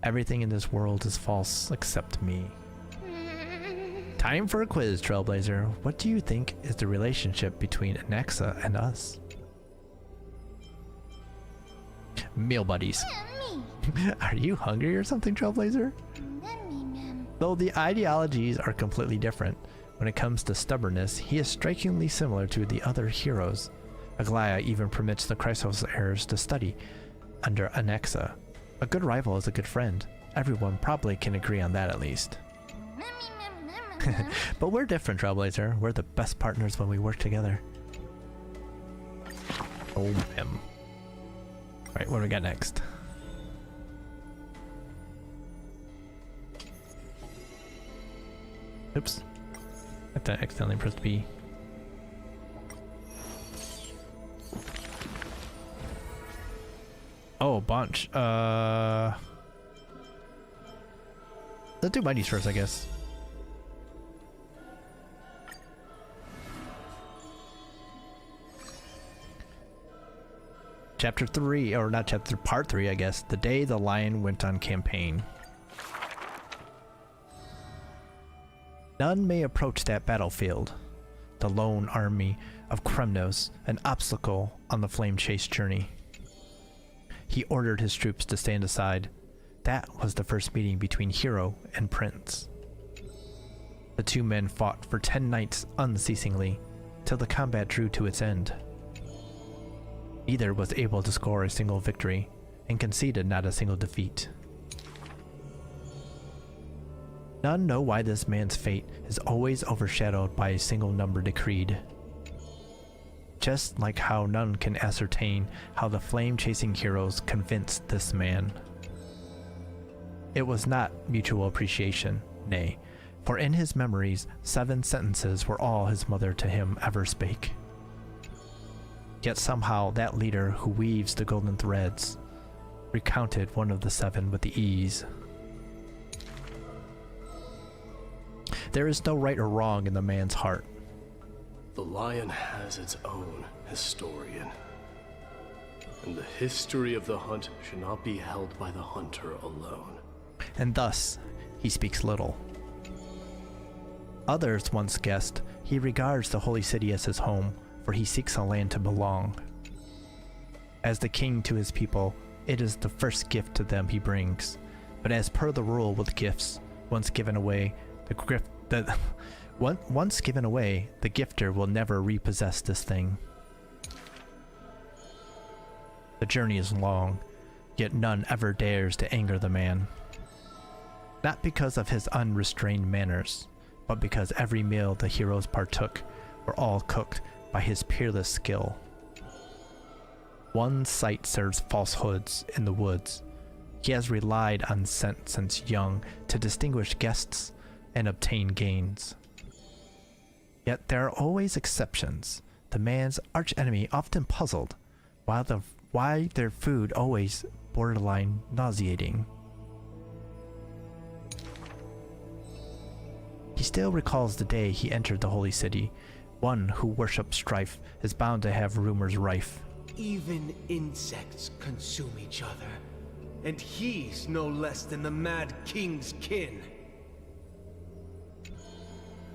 Everything in this world is false except me. Time for a quiz, Trailblazer. What do you think is the relationship between Anaxa and us? Meal buddies. Are you hungry or something, Trailblazer? Though the ideologies are completely different, when it comes to stubbornness, he is strikingly similar to the other heroes. Aglaya even permits the Chrysos heirs to study under Anaxa. A good rival is a good friend. Everyone probably can agree on that at least. But we're different, Trailblazer. We're the best partners when we work together. Oh, him. Alright, what do we got next? Oops. I have to accidentally press B. Oh, a bunch. Let's do mighties first, I guess. Chapter 3, or not chapter, part 3, I guess. The day the lion went on campaign. None may approach that battlefield. The lone army of Kremnos, an obstacle on the flame chase journey. He ordered his troops to stand aside. That was the first meeting between hero and prince. The two men fought for 10 nights unceasingly, till the combat drew to its end. Neither was able to score a single victory, and conceded not a single defeat. None know why this man's fate is always overshadowed by a single number decreed. Just like how none can ascertain how the flame-chasing heroes convinced this man. It was not mutual appreciation, nay, for in his memories 7 sentences were all his mother to him ever spake. Yet somehow that leader who weaves the golden threads recounted one of the 7 with ease. There is no right or wrong in the man's heart. The lion has its own historian. And the history of the hunt should not be held by the hunter alone. And thus, he speaks little. Others once guessed he regards the holy city as his home, for he seeks a land to belong. As the king to his people, it is the first gift to them he brings. But as per the rule with gifts, once given away, once given away, the gifter will never repossess this thing. The journey is long, yet none ever dares to anger the man. Not because of his unrestrained manners, but because every meal the heroes partook were all cooked by his peerless skill. One sight serves falsehoods in the woods. He has relied on scent since young to distinguish guests and obtain gains. Yet there are always exceptions. The man's archenemy often puzzled why their food always borderline nauseating. He still recalls the day he entered the holy city. One who worships strife is bound to have rumors rife. Even insects consume each other, and he's no less than the Mad King's kin.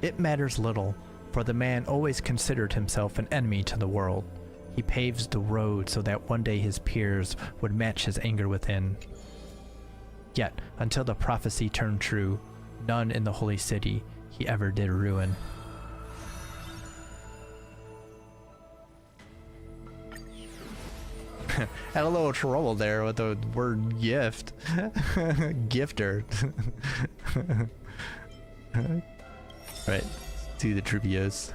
It matters little, for the man always considered himself an enemy to the world. He paves the road so that one day his peers would match his anger within. Yet, until the prophecy turned true, none in the holy city he ever did ruin. Had a little trouble there with the word gift. Gifter. Right, do the Tribbios.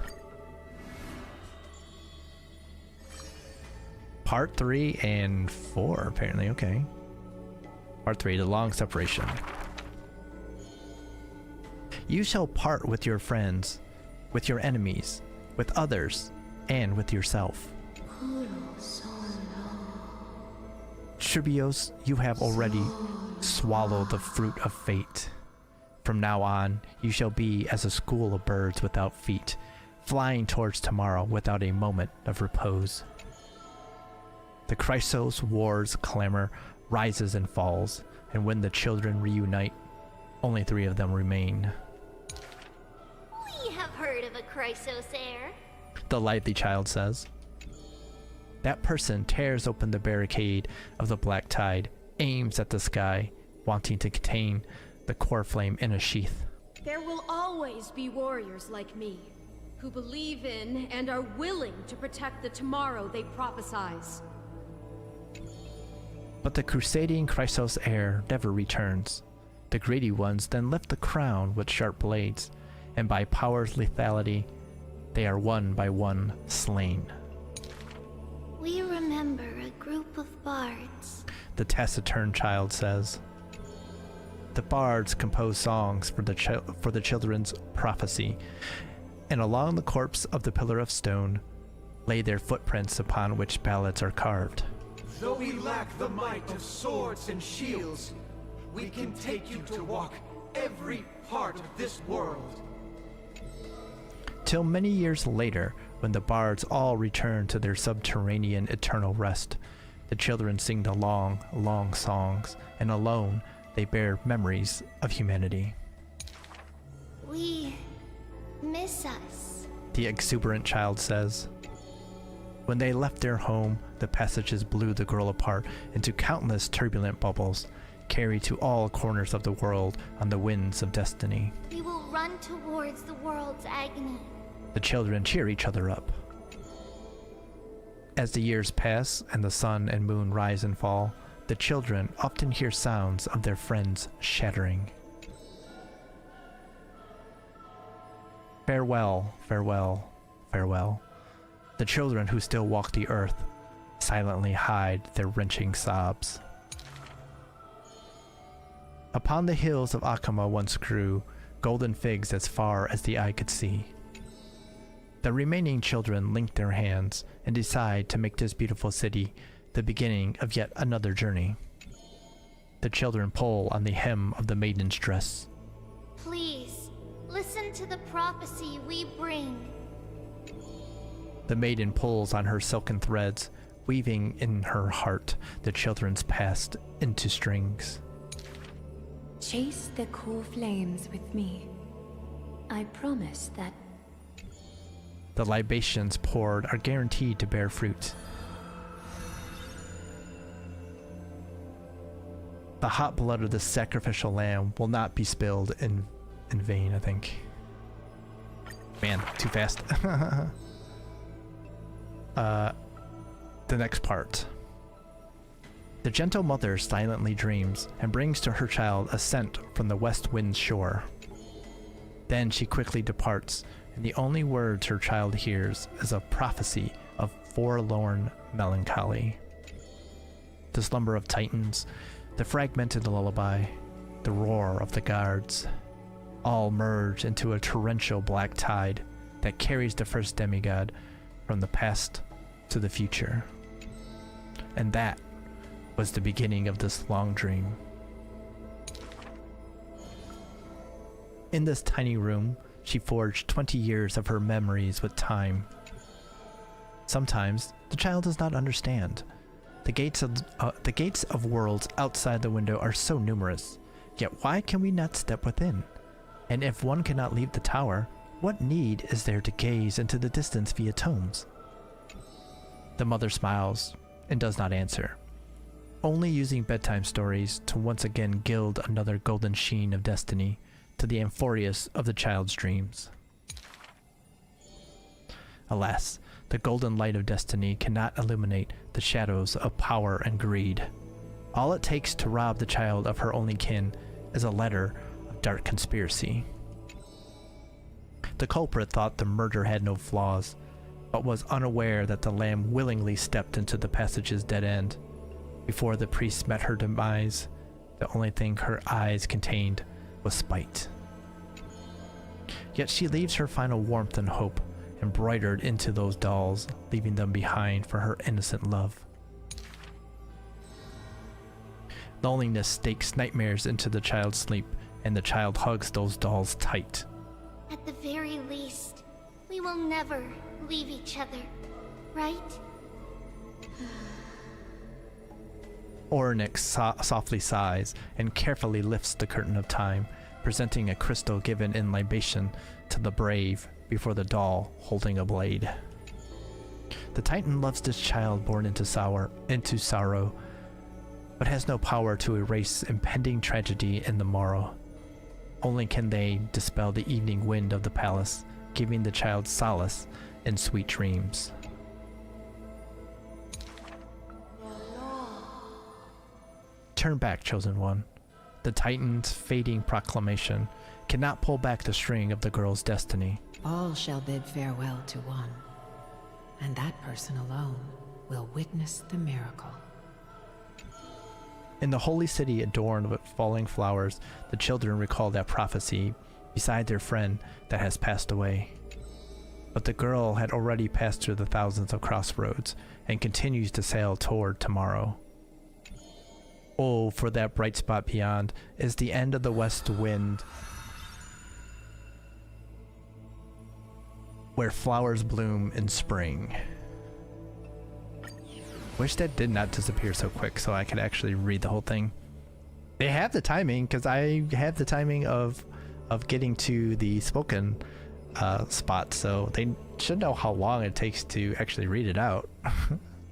Part 3 and 4, apparently, okay. Part 3, the long separation. You shall part with your friends, with your enemies, with others, and with yourself. Tribbios, you have already swallowed the fruit of fate. From now on, you shall be as a school of birds without feet, flying towards tomorrow without a moment of repose. The Chrysos war's clamor rises and falls, and when the children reunite, only 3 of them remain. We have heard of a Chrysos heir. The lively child says. That person tears open the barricade of the black tide, aims at the sky, wanting to contain the core flame in a sheath. There will always be warriors like me, who believe in and are willing to protect the tomorrow they prophesize. But the crusading Chrysos heir never returns. The greedy ones then lift the crown with sharp blades, and by power's lethality, they are one by one slain. We remember a group of bards. The taciturn child says. The bards compose songs for the children's prophecy, and along the corpse of the pillar of stone lay their footprints upon which ballads are carved. Though we lack the might of swords and shields, we can take you to walk every part of this world. Till many years later, when the bards all return to their subterranean eternal rest, the children sing the long, long songs, and alone they bear memories of humanity. We miss us. The exuberant child says. When they left their home, the passages blew the girl apart into countless turbulent bubbles, carried to all corners of the world on the winds of destiny. We will run towards the world's agony. The children cheer each other up. As the years pass and the sun and moon rise and fall, the children often hear sounds of their friends shattering. Farewell, farewell, farewell. The children who still walk the earth silently hide their wrenching sobs. Upon the hills of Akama once grew golden figs as far as the eye could see. The remaining children link their hands and decide to make this beautiful city the beginning of yet another journey. The children pull on the hem of the maiden's dress. Please, listen to the prophecy we bring. The maiden pulls on her silken threads, weaving in her heart the children's past into strings. Chase the core flames with me. I promise that. The libations poured are guaranteed to bear fruit. The hot blood of the sacrificial lamb will not be spilled in vain, I think. Man, too fast. The next part. The gentle mother silently dreams and brings to her child a scent from the west wind's shore. Then she quickly departs, and the only words her child hears is a prophecy of forlorn melancholy. The slumber of titans, the fragmented lullaby, the roar of the guards, all merge into a torrential black tide that carries the first demigod from the past to the future. And that was the beginning of this long dream. In this tiny room, she forged 20 years of her memories with time. Sometimes the child does not understand. The gates of worlds outside the window are so numerous, yet why can we not step within? And if one cannot leave the tower, what need is there to gaze into the distance via tomes? The mother smiles and does not answer, only using bedtime stories to once again gild another golden sheen of destiny to the Amphoreus of the child's dreams. Alas, the golden light of destiny cannot illuminate the shadows of power and greed. All it takes to rob the child of her only kin is a letter of dark conspiracy. The culprit thought the murder had no flaws, but was unaware that the lamb willingly stepped into the passage's dead end. Before the priest met her demise, the only thing her eyes contained was spite. Yet she leaves her final warmth and hope embroidered into those dolls, leaving them behind for her innocent love. Loneliness stakes nightmares into the child's sleep, and the child hugs those dolls tight. At the very least, we will never leave each other, right? Orynyx softly sighs and carefully lifts the curtain of time, presenting a crystal given in libation to the brave before the doll holding a blade. The Titan loves this child born into sorrow, but has no power to erase impending tragedy in the morrow. Only can they dispel the evening wind of the palace, giving the child solace in sweet dreams. Turn back, chosen one. The Titan's fading proclamation cannot pull back the string of the girl's destiny. All shall bid farewell to one, and that person alone will witness the miracle. In the holy city adorned with falling flowers, the children recall that prophecy beside their friend that has passed away. But the girl had already passed through the thousands of crossroads and continues to sail toward tomorrow. Oh, for that bright spot beyond is the end of the west wind, where flowers bloom in spring. Wish that did not disappear so quick so I could actually read the whole thing. They have the timing, because I have the timing of getting to the spoken spot, so they should know how long it takes to actually read it out.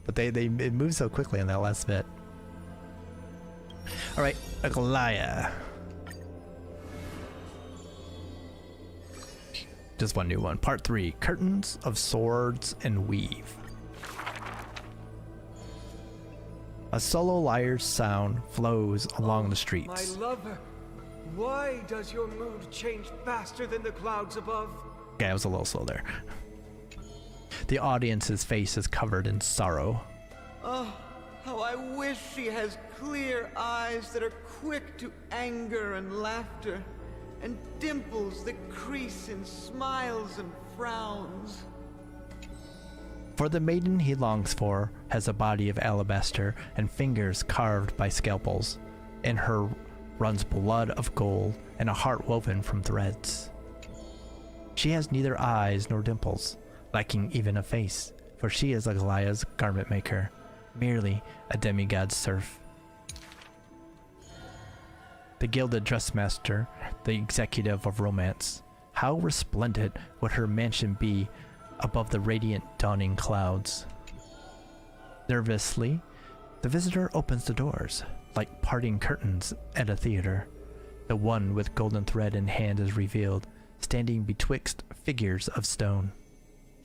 But it moves so quickly in that last bit. All right, Aglaya. Just one new one. Part 3, Curtains of Swords and Weave. A solo lyre's sound flows along the streets. My lover, why does your mood change faster than the clouds above? Yeah, I was a little slow there. The audience's face is covered in sorrow. Oh, how I wish she has clear eyes that are quick to anger and laughter, and dimples that crease in smiles and frowns. For the maiden he longs for has a body of alabaster and fingers carved by scalpels. In her runs blood of gold and a heart woven from threads. She has neither eyes nor dimples, lacking even a face, for she is Aglaya's garment maker, merely a demigod's serf. The gilded dressmaster, the executive of romance, how resplendent would her mansion be above the radiant dawning clouds. Nervously, the visitor opens the doors, like parting curtains at a theater. The one with golden thread in hand is revealed, standing betwixt figures of stone.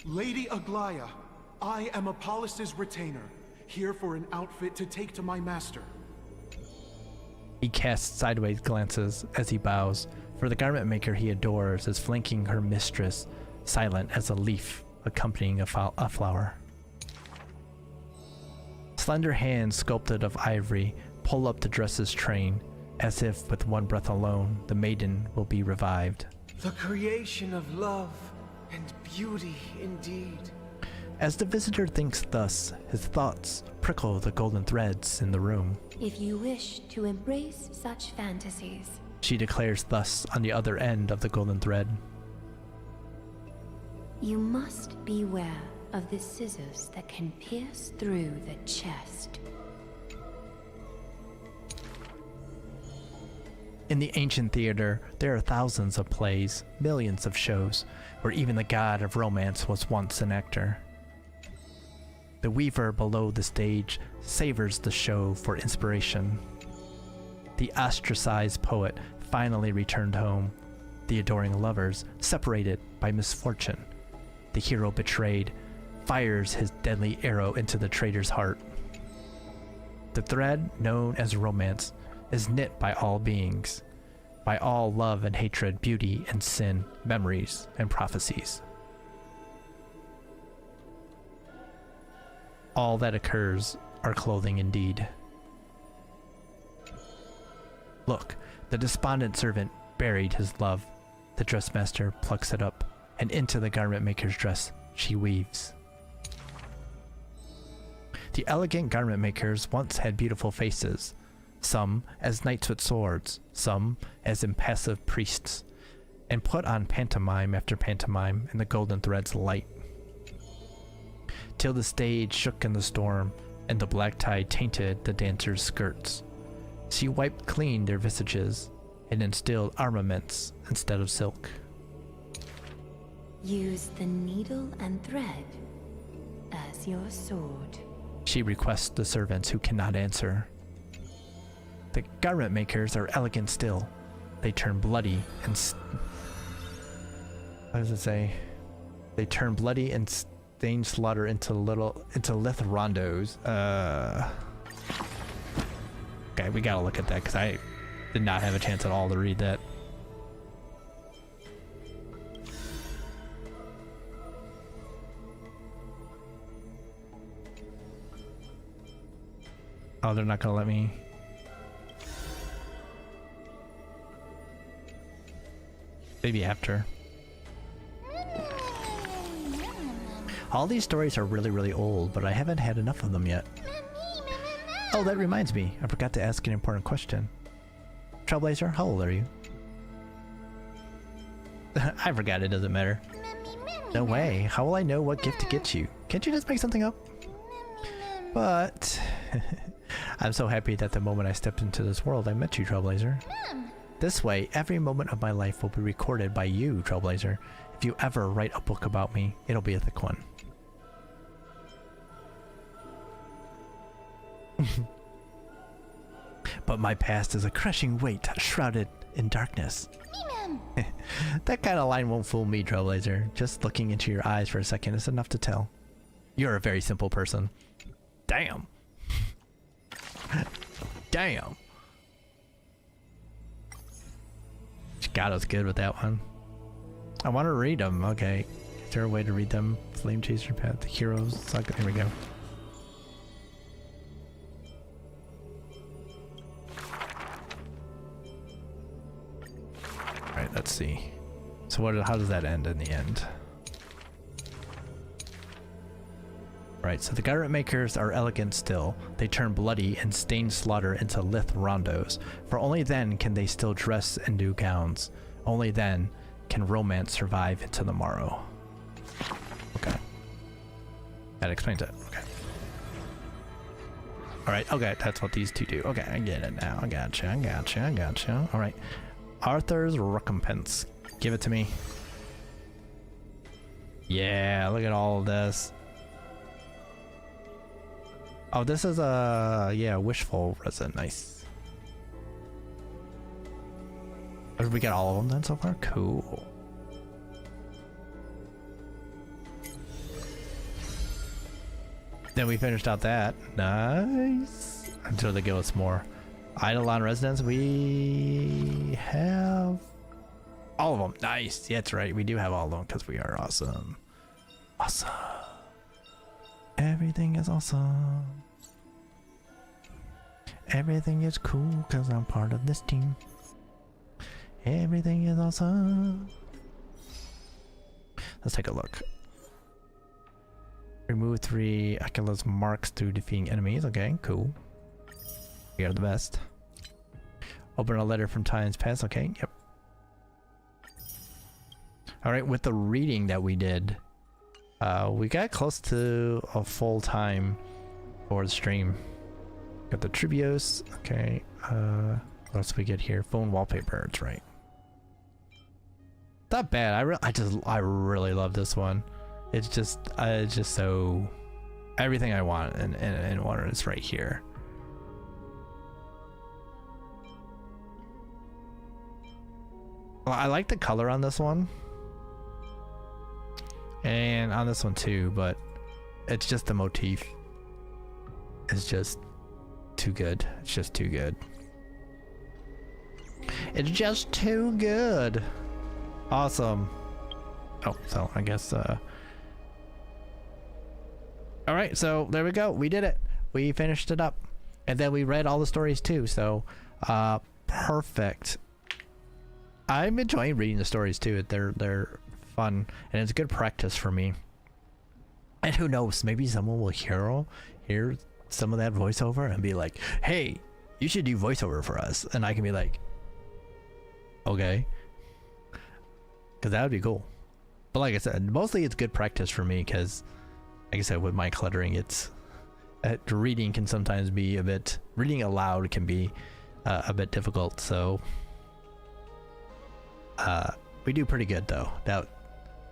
Lady Aglaya, I am Apollos' retainer, here for an outfit to take to my master. He casts sideways glances as he bows, for the garment maker he adores is flanking her mistress, silent as a leaf accompanying a flower. Slender hands sculpted of ivory pull up the dress's train, as if with one breath alone the maiden will be revived. The creation of love and beauty indeed. As the visitor thinks thus, his thoughts prickle the golden threads in the room. If you wish to embrace such fantasies, She declares thus on the other end of the golden thread. You must beware of the scissors that can pierce through the chest. In the ancient theater, there are thousands of plays, millions of shows, where even the god of romance was once an actor. The weaver below the stage savors the show for inspiration. The ostracized poet finally returned home. The adoring lovers, separated by misfortune. The hero betrayed, fires his deadly arrow into the traitor's heart. The thread, known as romance, is knit by all beings, by all love and hatred, beauty and sin, memories and prophecies. All that occurs are clothing indeed. Look, the despondent servant buried his love. The dressmaster plucks it up, and into the garment maker's dress she weaves. The elegant garment makers once had beautiful faces, some as knights with swords, some as impassive priests, and put on pantomime after pantomime in the golden thread's light. Till the stage shook in the storm, and the black tide tainted the dancers' skirts. She wiped clean their visages, and instilled armaments instead of silk. Use the needle and thread as your sword. She requests the servants who cannot answer. The garment makers are elegant still. They turn bloody and what does it say? They turn bloody and stain slaughter into lithe rondos. Okay, we gotta look at that because I did not have a chance at all to read that. Oh, they're not gonna let me. Maybe after. All these stories are really, really old, but I haven't had enough of them yet. Oh, that reminds me. I forgot to ask an important question. Trailblazer, how old are you? I forgot, it doesn't matter. No way. How will I know what gift to get you? Can't you just make something up? But I'm so happy that the moment I stepped into this world, I met you, Trailblazer. This way, every moment of my life will be recorded by you, Trailblazer. If If you ever write a book about me, it'll be a thick one. But my past is a crushing weight shrouded in darkness. That kind of line won't fool me, Trailblazer. Just looking into your eyes for a second is enough to tell. You're a very simple person. Damn. Damn. She got us good with that one. I want to read them. Okay. Is there a way to read them? Flame Chaser Path, the heroes. Suck. Here we go. Alright, let's see. So how does that end in the end? Right, so the garment makers are elegant still. They turn bloody and stained slaughter into lithe rondos. For only then can they still dress and do gowns. Only then can romance survive into the morrow. Okay. That explains it. Okay. Alright, okay, that's what these two do. Okay, I get it now. I gotcha. Alright. Arthur's recompense. Give it to me. Yeah, look at all of this. Oh, this is a, yeah, wishful resin. Nice. We got all of them then so far? Cool. Then we finished out that. Nice. Until they give us more. Eidolon residence, we have all of them. Nice. Yeah, that's right. We do have all of them because we are awesome. Awesome. Everything is awesome. Everything is cool because I'm part of this team. Everything is awesome. Let's take a look. Remove 3 Achilles marks through defeating enemies. Okay, cool. We are the best. Open a letter from times past. Okay, yep. Alright, with the reading that we did, we got close to a full time for the stream. Got the Tribbios. Okay, what else do we get here? Phone wallpaper, that's right. Not bad. I really love this one. It's just so everything I want and one is right here. Well, I like the color on this one. And on this one too, but it's just the motif. It's just too good. It's just too good. It's just too good. Awesome. Oh, so I guess alright, so there we go. We did it. We finished it up. And then we read all the stories too, so perfect. I'm enjoying reading the stories too. They're fun and it's good practice for me. And who knows, maybe someone will hear some of that voiceover and be like, hey, you should do voiceover for us. And I can be like, okay. Because that would be cool. But like I said, mostly it's good practice for me because, like I said, with my cluttering, it's reading can sometimes be a bit, reading aloud can be a bit difficult. So we do pretty good though.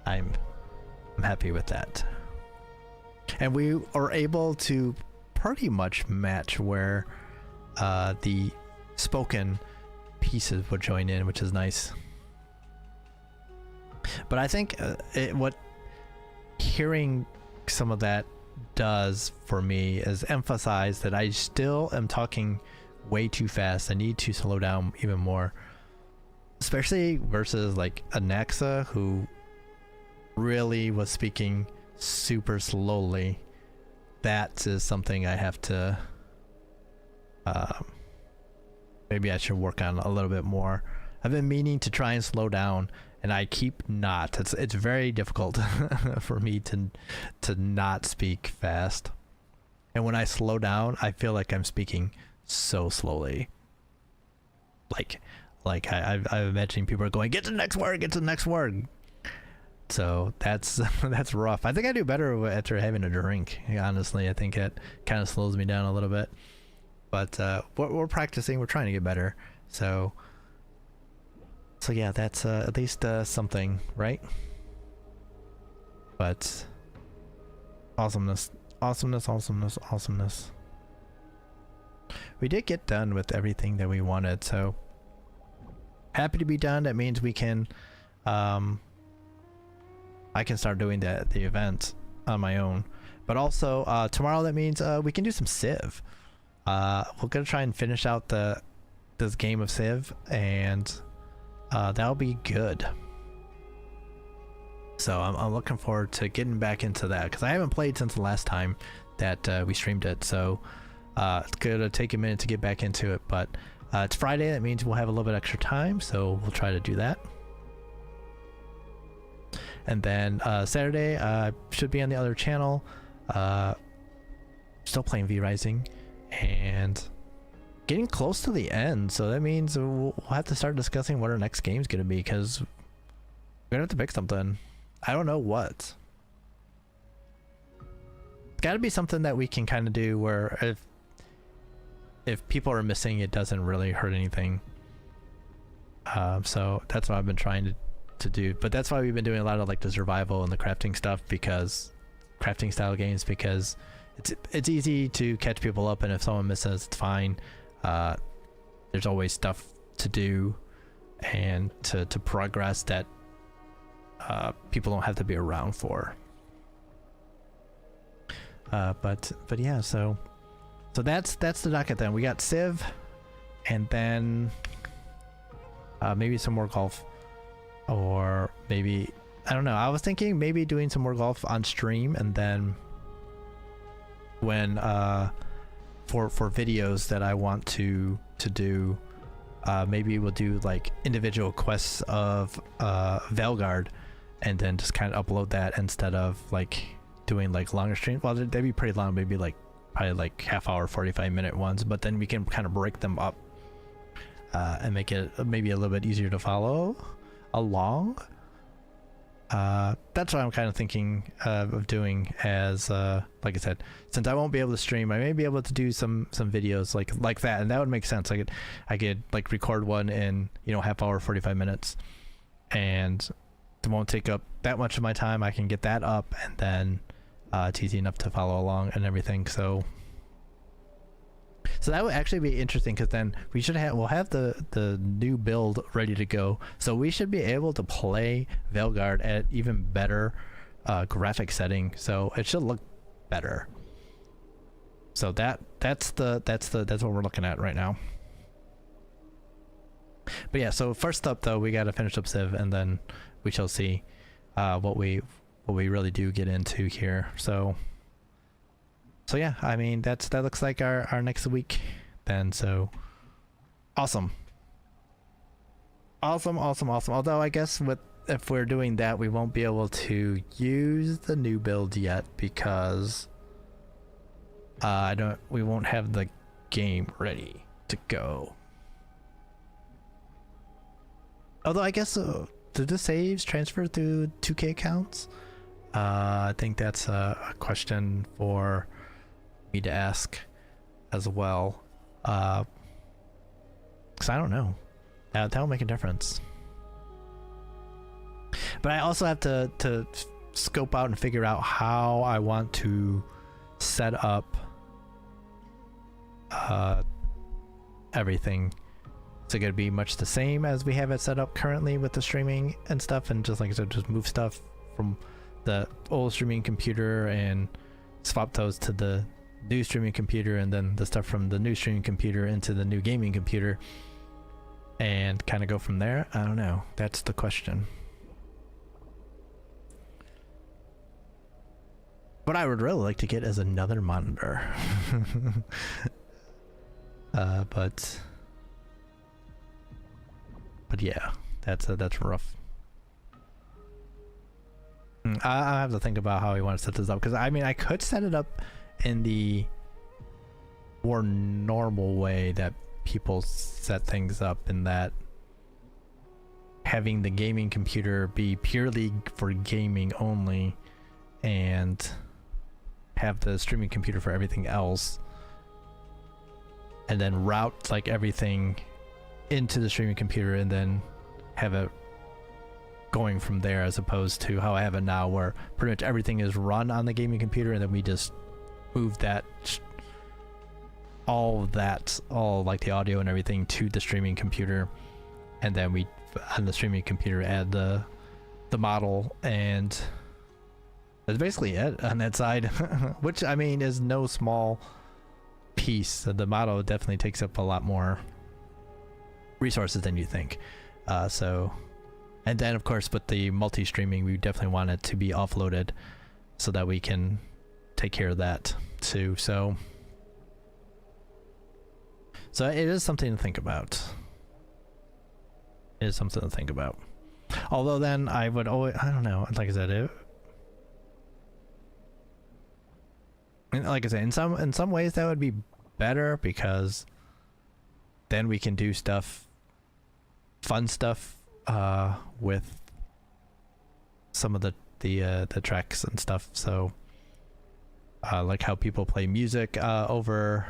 I'm happy with that. And we are able to pretty much match where the spoken pieces would join in, which is nice. But I think what hearing some of that does for me is emphasize that I still am talking way too fast. I need to slow down even more, especially versus like Anaxa, who really was speaking super slowly. That is something I have to maybe I should work on a little bit more. I've been meaning to try and slow down and I keep not. It's very difficult for me to not speak fast. And when I slow down, I feel like I'm speaking so slowly. Like I'm imagining people are going, get to the next word, get to the next word. So that's rough. I think I do better after having a drink. Honestly, I think it kind of slows me down a little bit. But we're practicing. We're trying to get better. So yeah, that's at least something, right? But awesomeness, awesomeness, awesomeness, awesomeness. We did get done with everything that we wanted, so happy to be done. That means we can I can start doing the event on my own. But also tomorrow, that means we can do some Civ. We're gonna try and finish out this game of Civ, and that'll be good. So I'm looking forward to getting back into that, because I haven't played since the last time that we streamed it. So it's gonna take a minute to get back into it, but it's Friday. That means we'll have a little bit extra time, so we'll try to do that. And then Saturday should be on the other channel. Still playing V Rising and getting close to the end, so that means we'll have to start discussing what our next game's gonna be, because we're gonna have to pick something. I don't know what. It's gotta be something that we can kind of do where if people are missing, it doesn't really hurt anything. So that's what I've been trying to do, but that's why we've been doing a lot of like the survival and the crafting stuff, because crafting style games, because it's easy to catch people up, and if someone misses, it's fine. There's always stuff to do and to progress that people don't have to be around for. But yeah, so that's the docket. Then we got Civ, and then maybe some more golf, or maybe, I don't know, I was thinking maybe doing some more golf on stream, and then when for videos that I want to do, maybe we'll do like individual quests of Velgard, and then just kind of upload that instead of like doing like longer streams. Well, they'd be pretty long, maybe like probably like half hour, 45-minute ones, but then we can kind of break them up and make it maybe a little bit easier to follow along. That's what I'm kind of thinking of doing, as like I said, since I won't be able to stream, I may be able to do some videos like that, and that would make sense. I could like record one in, you know, half hour, 45 minutes, and it won't take up that much of my time. I can get that up, and then it's easy enough to follow along and everything. So that would actually be interesting, because then we'll have the new build ready to go, so we should be able to play Velgard at even better graphic setting, so it should look better. So that's what we're looking at right now. But yeah, so first up though, we got to finish up Civ, and then we shall see what we really do get into here. So yeah, I mean, that looks like our next week then. So awesome. Although I guess if we're doing that, we won't be able to use the new build yet, because we won't have the game ready to go. Although I guess do the saves transfer through 2K accounts? I think that's a question for me to ask as well, because I don't know. That'll make a difference. But I also have to scope out and figure out how I want to set up everything. Is it going to be much the same as we have it set up currently with the streaming and stuff, and just like I said, just move stuff from the old streaming computer and swap those to the new streaming computer, and then the stuff from the new streaming computer into the new gaming computer, and kind of go from there? I don't know. That's the question. What I would really like to get is another monitor. But yeah, that's rough. I have to think about how we want to set this up, because I mean, I could set it up in the more normal way that people set things up, in that having the gaming computer be purely for gaming only, and have the streaming computer for everything else, and then route like everything into the streaming computer, and then have it going from there, as opposed to how I have it now, where pretty much everything is run on the gaming computer, and then we just move that, all like the audio and everything, to the streaming computer, and then we on the streaming computer add the model, and that's basically it on that side. Which, I mean, is no small piece. The model definitely takes up a lot more resources than you think. And then of course with the multi-streaming, we definitely want it to be offloaded so that we can take care of that too. So it is something to think about. It is something to think about. Although then I would always, I don't know, like I said, and like I said, in some ways that would be better, because then we can do fun stuff with some of the tracks and stuff. So like how people play music over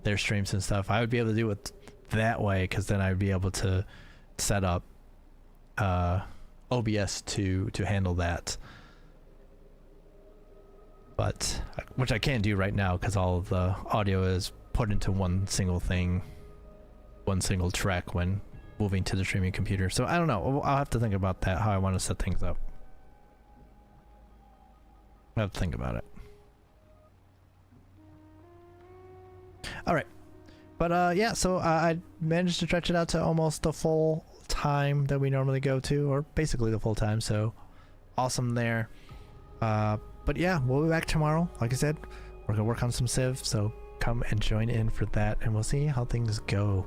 their streams and stuff, I would be able to do it that way, because then I would be able to set up OBS to handle that. But which I can't do right now, because all of the audio is put into one single thing, one single track when moving to the streaming computer. So I don't know, I'll have to think about that, how I want to set things up. I have to think about it. Alright, but yeah, so I managed to stretch it out to almost the full time that we normally go to, or basically the full time, so awesome there. But yeah, we'll be back tomorrow. Like I said, we're gonna work on some Civ, so come and join in for that, and we'll see how things go.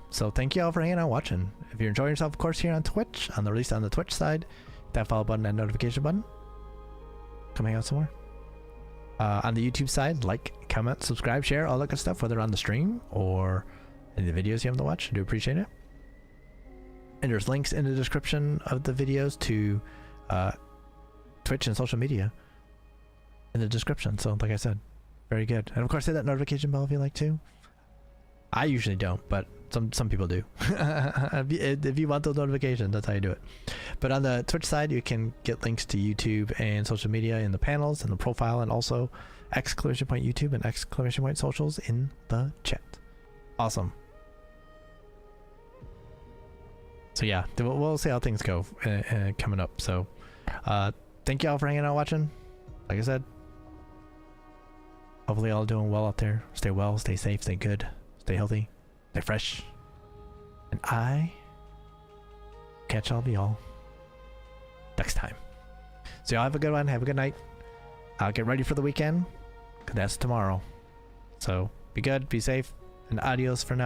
So thank you all for hanging out watching. If you're enjoying yourself, of course, here on Twitch, on the Twitch side, hit that follow button and notification button. Come hang out somewhere. On the YouTube side, like, comment, subscribe, share, all that good stuff, whether on the stream or in the videos you have to watch. I do appreciate it. And there's links in the description of the videos to Twitch and social media in the description. So like I said, very good. And of course, hit that notification bell if you like to. I usually don't, but some people do. If you want those notifications, that's how you do it. But on the Twitch side, you can get links to YouTube and social media in the panels and the profile, and also !YouTube and !socials in the chat. Awesome. So yeah, we'll see how things go coming up. So thank you all for hanging out watching. Like I said, hopefully all doing well out there. Stay well, stay safe, stay good, stay healthy, stay fresh. And I catch all of y'all next time. So y'all have a good one, have a good night. I'll get ready for the weekend, 'cause that's tomorrow. So be good, be safe, and adios for now.